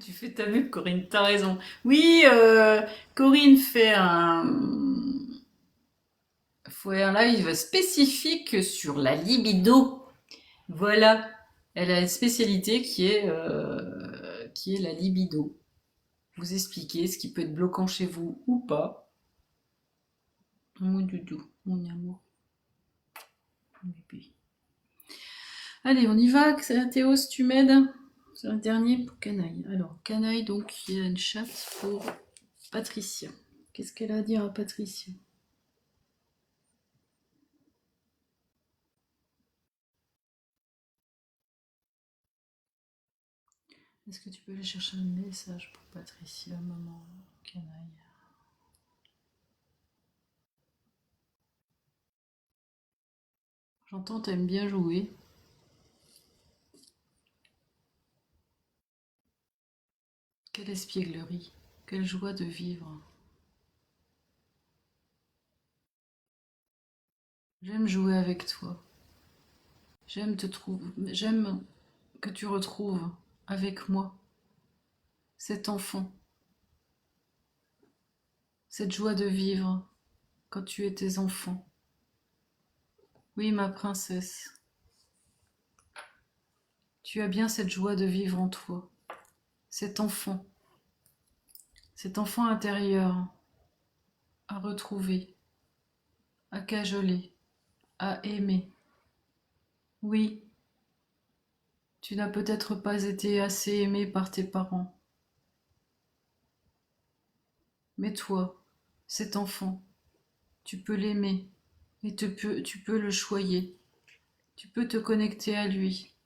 Tu fais ta vue, Corinne, t'as raison. Oui, Corinne fait un live spécifique sur la libido. Voilà, elle a une spécialité qui est la libido. Vous expliquer ce qui peut être bloquant chez vous ou pas. Mon doudou, mon amour, mon bébé. Allez, on y va, Théos, tu m'aides? C'est un dernier pour Canaille. Alors, Canaille, donc, il y a une chatte pour Patricia. Qu'est-ce qu'elle a à dire à Patricia? Est-ce que tu peux aller chercher un message pour Patricia, maman canaille? J'entends, t'aimes bien jouer. Quelle espièglerie, quelle joie de vivre. J'aime jouer avec toi. J'aime que tu retrouves avec moi cet enfant, cette joie de vivre quand tu étais enfant. Oui, ma princesse, tu as bien cette joie de vivre en toi, cet enfant intérieur à retrouver, à cajoler, à aimer. Oui, tu n'as peut-être pas été assez aimé par tes parents, mais toi, cet enfant, tu peux l'aimer et tu peux le choyer. Tu peux te connecter à lui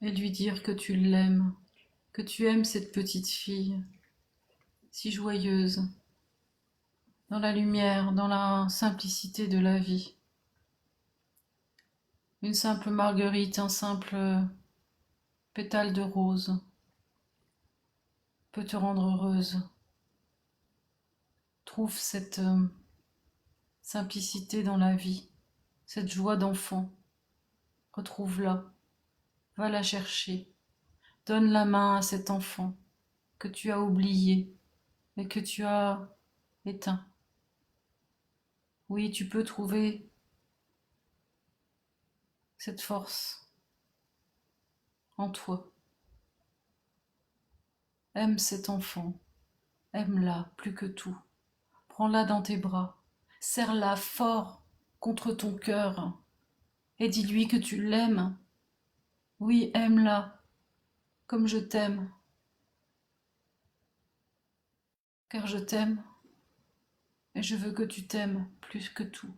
et lui dire que tu l'aimes, que tu aimes cette petite fille, si joyeuse, dans la lumière, dans la simplicité de la vie. Une simple marguerite, un simple pétale de rose peut te rendre heureuse. Trouve cette simplicité dans la vie, cette joie d'enfant. Retrouve-la, va la chercher. Donne la main à cet enfant que tu as oublié et que tu as éteint. Oui, tu peux trouver cette force en toi. Aime cet enfant, aime-la plus que tout. Prends-la dans tes bras, serre-la fort contre ton cœur et dis-lui que tu l'aimes. Oui, aime-la comme je t'aime, car je t'aime et je veux que tu t'aimes plus que tout.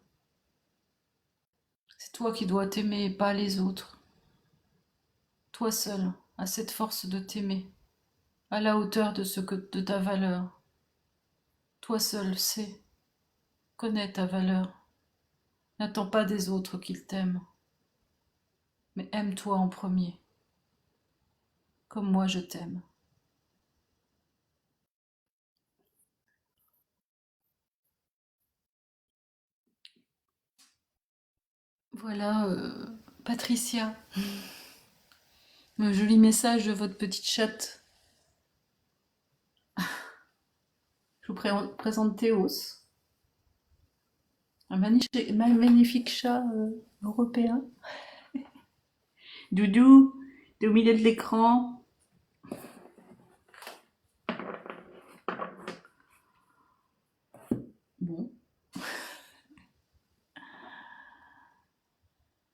C'est toi qui dois t'aimer, pas les autres. Toi seul as cette force de t'aimer, à la hauteur de ta valeur. Toi seul sais, connais ta valeur. N'attends pas des autres qu'ils t'aiment, mais aime-toi en premier, comme moi je t'aime. Voilà, Patricia, le joli message de votre petite chatte. Je vous présente Théos, un magnifique chat européen. Doudou, t'es au milieu de l'écran. Bon.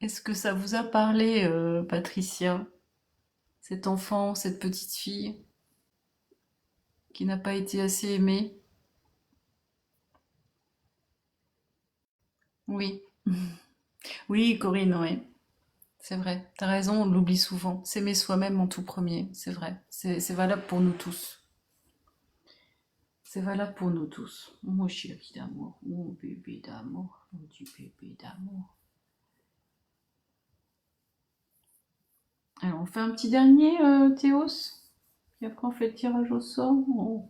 Est-ce que ça vous a parlé, Patricia? Cet enfant, cette petite fille qui n'a pas été assez aimée? Oui. Oui, Corinne, oui. C'est vrai. T'as raison, on l'oublie souvent. S'aimer soi-même en tout premier, c'est vrai. C'est valable pour nous tous. C'est valable pour nous tous. Mon chéri d'amour, mon bébé d'amour, mon petit bébé d'amour. Alors, on fait un petit dernier, Théos. Puis après, on fait le tirage au sort. Oh.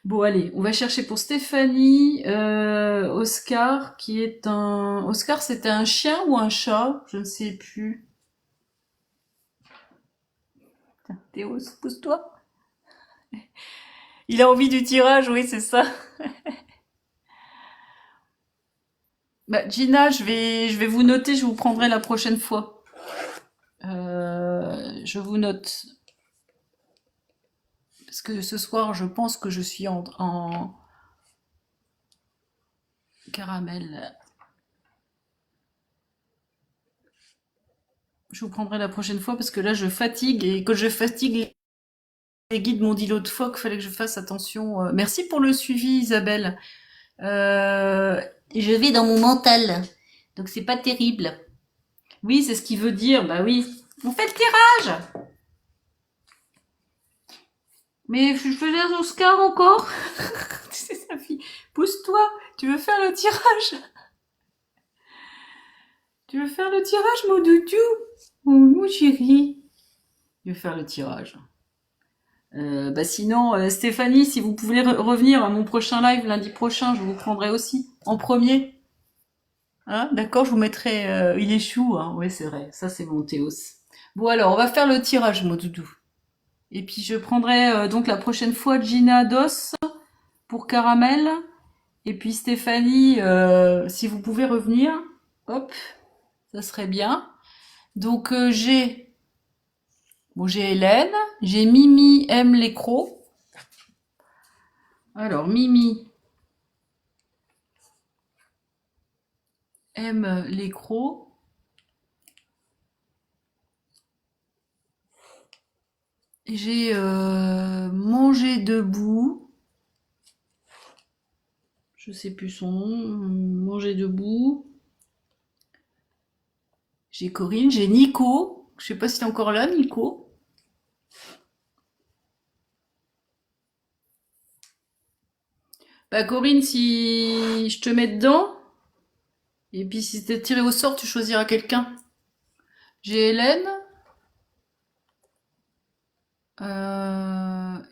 Bon, allez, on va chercher pour Stéphanie, Oscar, qui est un... Oscar, c'était un chien ou un chat? Je ne sais plus. Tiens, Théos, pousse-toi. Il a envie du tirage, oui, c'est ça. Bah, Gina, je vais vous noter, je vous prendrai la prochaine fois. Je vous note. Parce que ce soir, je pense que je suis en caramel. Je vous prendrai la prochaine fois parce que là, je fatigue. Et quand je fatigue, les guides m'ont dit l'autre fois qu'il fallait que je fasse attention. Merci pour le suivi, Isabelle. Je vais dans mon mental. Donc, c'est pas terrible. Oui, c'est ce qu'il veut dire. Bah oui. On fait le tirage. Mais je faisais un Oscar encore. Tu sais, sa fille. Pousse-toi. Tu veux faire le tirage? Tu veux faire le tirage, mon doudou? Mon chéri. Tu veux faire le tirage. Bah sinon, Stéphanie, si vous pouvez revenir à mon prochain live lundi prochain, je vous prendrai aussi en premier. Hein, d'accord, je vous mettrai. Il est chou, hein. Oui, c'est vrai. Ça, c'est mon Théos. Bon alors, on va faire le tirage, mon doudou. Et puis je prendrai donc la prochaine fois Gina Dos pour Caramel. Et puis Stéphanie, si vous pouvez revenir, hop, ça serait bien. Donc j'ai Hélène, j'ai Mimi aime les crocs. Alors Mimi aime les crocs. J'ai mangé debout. Je sais plus son nom. Manger debout. J'ai Corinne, j'ai Nico. Je sais pas si t'es encore là, Nico. Bah Corinne, si je te mets dedans, et puis si t'es tiré au sort, tu choisiras quelqu'un. J'ai Hélène.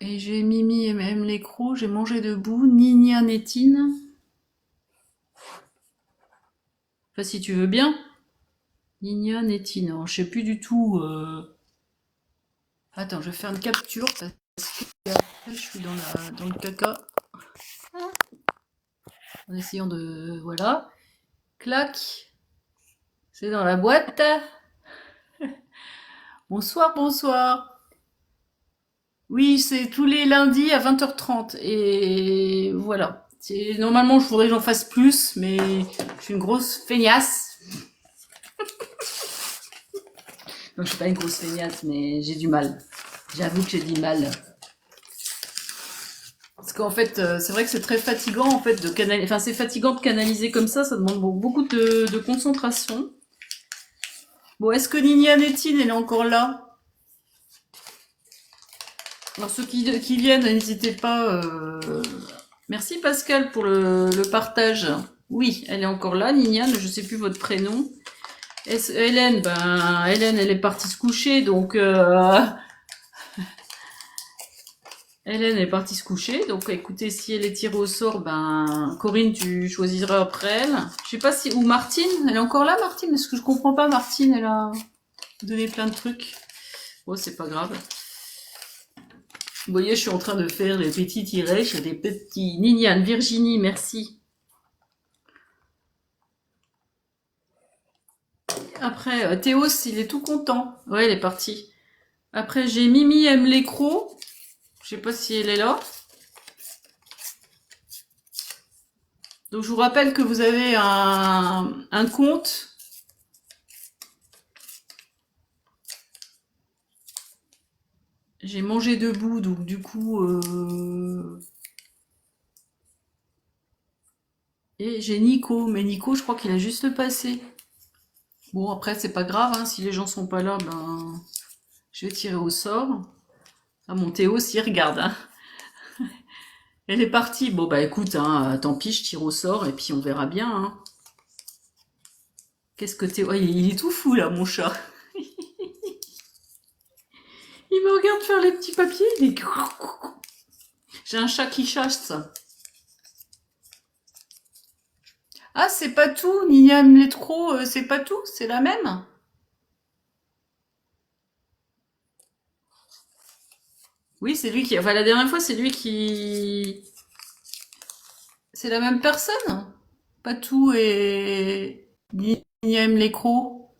Et j'ai Mimi et même les crocs, j'ai mangé debout, Nina Nétine. Enfin, si tu veux bien. Nina Nétine. Alors, je sais plus du tout. Attends, je vais faire une capture parce que après, je suis dans le caca. En essayant de. Voilà. Clac. C'est dans la boîte. Bonsoir, bonsoir. Oui, c'est tous les lundis à 20h30. Et voilà. Normalement, je voudrais que j'en fasse plus, mais je suis une grosse feignasse. Non, je suis pas une grosse feignasse, mais j'ai du mal. J'avoue que j'ai du mal. Parce qu'en fait, c'est vrai que c'est très fatigant en fait de canaliser. Enfin, c'est fatigant de canaliser comme ça demande beaucoup de concentration. Bon, est-ce que Nina Nétine, elle est encore là? Alors ceux qui viennent, n'hésitez pas. Merci Pascal pour le partage. Oui, elle est encore là, Nina, mais je sais plus votre prénom. Hélène, ben Hélène, elle est partie se coucher, donc Hélène est partie se coucher, donc écoutez, si elle est tirée au sort, ben Corinne, tu choisiras après elle. Je sais pas si... Ou Martine, elle est encore là, Martine? Parce que je comprends pas, Martine, elle a donné plein de trucs. Oh, c'est pas grave. Vous voyez, je suis en train de faire les petits tirages, des petits... Niniane, Virginie, merci. Après, Théos, il est tout content. Ouais, elle est partie. Après, j'ai Mimi aime les crocs. Je sais pas si elle est là. Donc je vous rappelle que vous avez un compte. J'ai mangé debout, donc du coup... Et j'ai Nico, mais Nico, je crois qu'il a juste passé. Bon, après, c'est pas grave, hein, si les gens sont pas là, ben... Je vais tirer au sort. Ah, mon Théo, s'il regarde, hein. Elle est partie. Bon, bah écoute, hein, tant pis, je tire au sort, et puis on verra bien, hein. Qu'est-ce que Théo... Oh, il est tout fou, là, mon chat. Il me regarde faire les petits papiers, il est... J'ai un chat qui chasse. Ah, c'est pas tout, Niam Letro, c'est pas tout, c'est la même? Oui, c'est lui qui... Enfin, la dernière fois, c'est lui qui... C'est la même personne? Patou et Niam Lécro.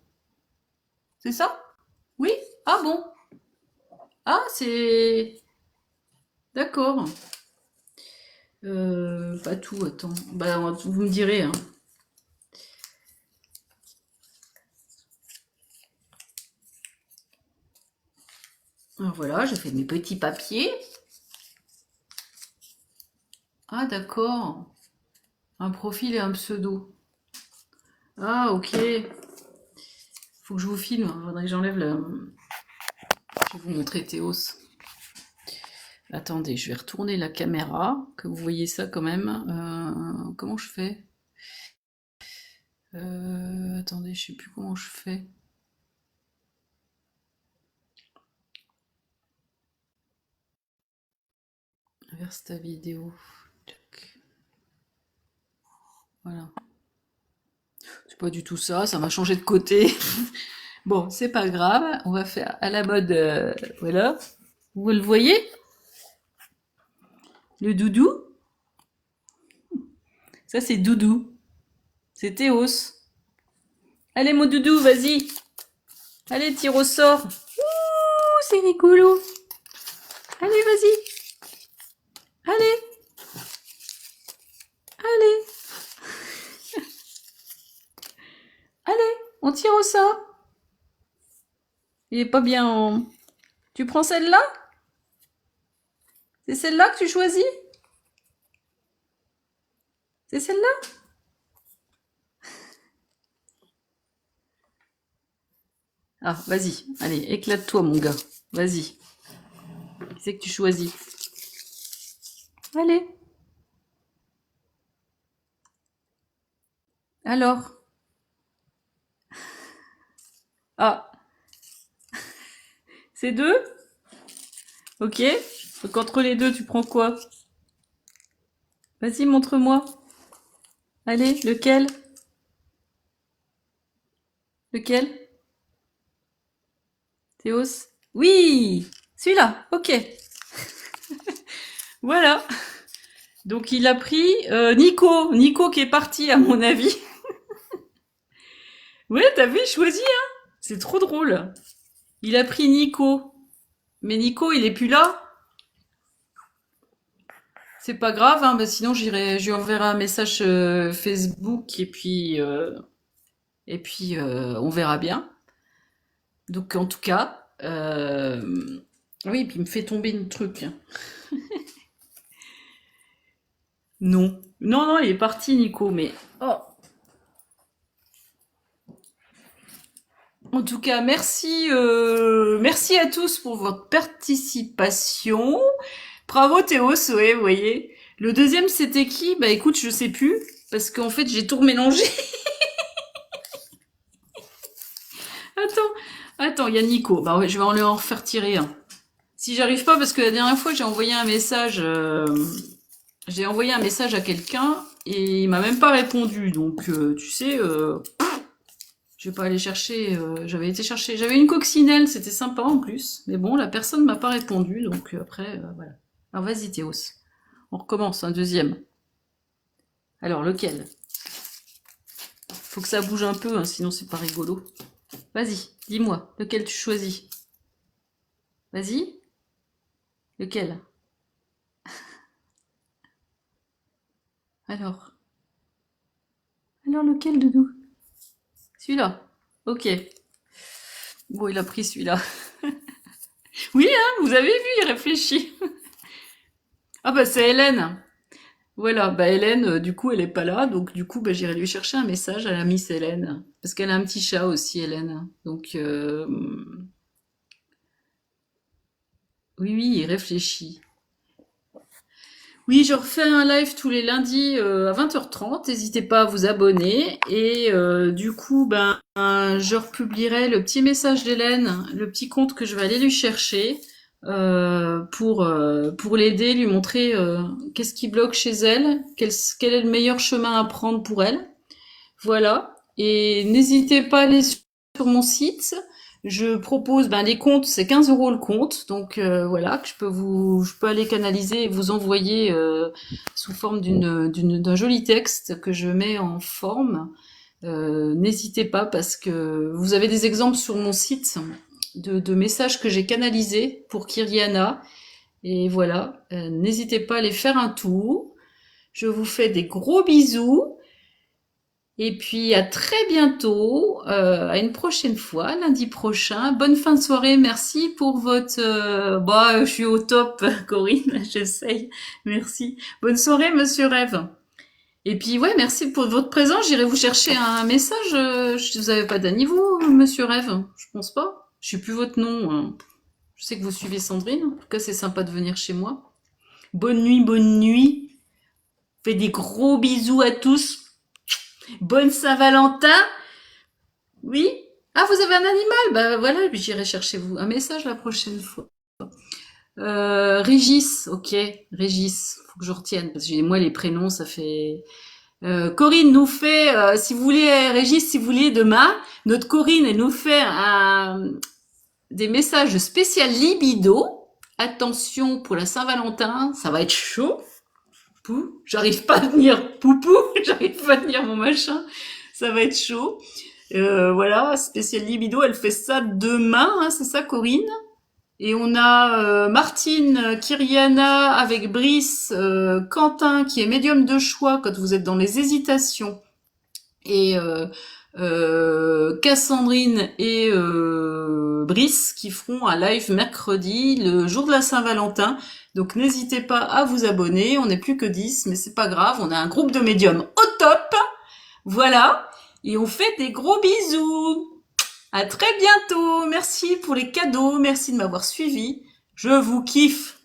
C'est ça? Oui? Ah bon? Ah, c'est... D'accord. Patou, attends. Bah, vous me direz, hein. Alors voilà, j'ai fait mes petits papiers. Ah, d'accord. Un profil et un pseudo. Ah, ok. Faut que je vous filme. Faudrait que j'enlève le... Je vais vous montrer Théos. Attendez, je vais retourner la caméra, que vous voyez ça quand même. Comment je fais? Attendez, je sais plus comment je fais. Inverse ta vidéo. Tac. Voilà. C'est pas du tout ça, ça m'a changé de côté. Bon, c'est pas grave, on va faire à la mode, voilà. Vous le voyez? Le doudou? Ça, c'est Doudou. C'est Théos. Allez, mon doudou, vas-y. Allez, tire au sort. Ouh, c'est rigolo. Allez, vas-y. Allez. Allez. Allez, on tire au sort. Il est pas bien en... Tu prends celle-là? C'est celle-là que tu choisis? C'est celle-là? Ah, vas-y. Allez, éclate-toi, mon gars. Vas-y. Qui c'est que tu choisis? Allez. Alors? Ah. C'est deux? Ok. Donc entre les deux, tu prends quoi? Vas-y, montre-moi. Allez, lequel? Lequel? Théos? Oui! Celui-là, ok. Voilà. Donc il a pris Nico. Nico qui est parti, à mon avis. Ouais, t'as vu, choisi, hein? C'est trop drôle. Il a pris Nico. Mais Nico, il est plus là. C'est pas grave, hein, bah sinon je lui enverrai un message Facebook et puis on verra bien. Donc en tout cas, oui, puis il me fait tomber une truc. Non, non, non, il est parti, Nico. Mais oh. En tout cas, merci à tous pour votre participation. Bravo Théos, ouais, vous voyez. Le deuxième, c'était qui? Bah écoute, je sais plus, parce qu'en fait, j'ai tout remélangé. Attends, il y a Nico. Bah ouais, je vais en refaire tirer un. Si j'arrive pas, parce que la dernière fois, j'ai envoyé un message à quelqu'un et il m'a même pas répondu. Donc, tu sais, je vais pas aller chercher. J'avais une coccinelle, c'était sympa en plus. Mais bon, la personne m'a pas répondu, donc après, voilà. Alors vas-y Théos, on recommence un deuxième. Alors lequel? Faut que ça bouge un peu, hein, sinon c'est pas rigolo. Vas-y, dis-moi, lequel tu choisis? Vas-y. Lequel? Alors. Alors lequel, Doudou? Celui-là. Ok. Bon, il a pris celui-là. Oui, hein, vous avez vu, il réfléchit. Ah bah c'est Hélène. Voilà, bah Hélène, du coup, elle est pas là, donc du coup, bah, j'irai lui chercher un message à la Miss Hélène. Parce qu'elle a un petit chat aussi, Hélène. Donc, oui, oui, il réfléchit. Oui, je refais un live tous les lundis à 20h30. N'hésitez pas à vous abonner. Et du coup, ben, je republierai le petit message d'Hélène, le petit compte que je vais aller lui chercher pour l'aider, lui montrer qu'est-ce qui bloque chez elle, quel est le meilleur chemin à prendre pour elle. Voilà. Et n'hésitez pas à aller sur mon site. Je propose, ben, les comptes, c'est 15 € le compte. Donc, voilà, que je peux aller canaliser et vous envoyer, sous forme d'un joli texte que je mets en forme. N'hésitez pas parce que vous avez des exemples sur mon site de messages que j'ai canalisés pour Kyriana. Et voilà, n'hésitez pas à aller faire un tour. Je vous fais des gros bisous. Et puis à très bientôt, à une prochaine fois, lundi prochain. Bonne fin de soirée, merci pour votre... je suis au top, Corinne, j'essaye. Merci. Bonne soirée, Monsieur Rêve. Et puis ouais, merci pour votre présence. J'irai vous chercher un message. Vous avez pas d'Annie, vous, Monsieur Rêve? Je pense pas. Je sais plus votre nom, hein. Je sais que vous suivez Sandrine. En tout cas, c'est sympa de venir chez moi. Bonne nuit, bonne nuit. Fais des gros bisous à tous. Bonne Saint-Valentin. Oui. Ah, vous avez un animal? Bah voilà, puis j'irai chercher vous un message la prochaine fois. Régis, ok. Régis, faut que je retienne parce que moi les prénoms ça fait. Corinne nous fait, si vous voulez, Régis, si vous voulez demain, notre Corinne elle nous fait des messages spécial libido. Attention pour la Saint-Valentin, ça va être chaud. Pou, j'arrive pas à tenir poupou, j'arrive pas à tenir mon machin, ça va être chaud. Voilà, spécial libido, elle fait ça demain, hein, c'est ça Corinne. Et on a Martine, Kyriana avec Brice, Quentin qui est médium de choix quand vous êtes dans les hésitations, et Cassandrine et Brice qui feront un live mercredi, le jour de la Saint-Valentin. Donc n'hésitez pas à vous abonner, on n'est plus que 10, mais c'est pas grave, on a un groupe de médiums au top. Voilà, et on fait des gros bisous. À très bientôt. Merci pour les cadeaux. Merci de m'avoir suivi. Je vous kiffe.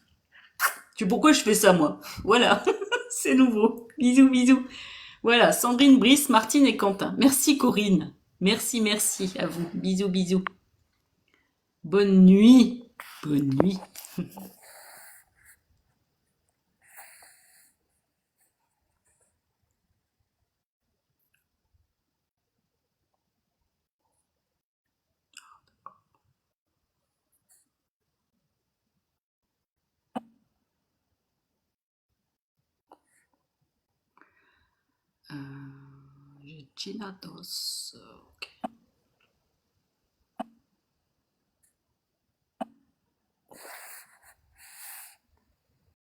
Tu sais pourquoi je fais ça, moi? Voilà. C'est nouveau. Bisous, bisous. Voilà. Sandrine, Brice, Martine et Quentin. Merci, Corinne. Merci, merci à vous. Bisous, bisous. Bonne nuit. Bonne nuit. J'ai Gina Dos. Ok.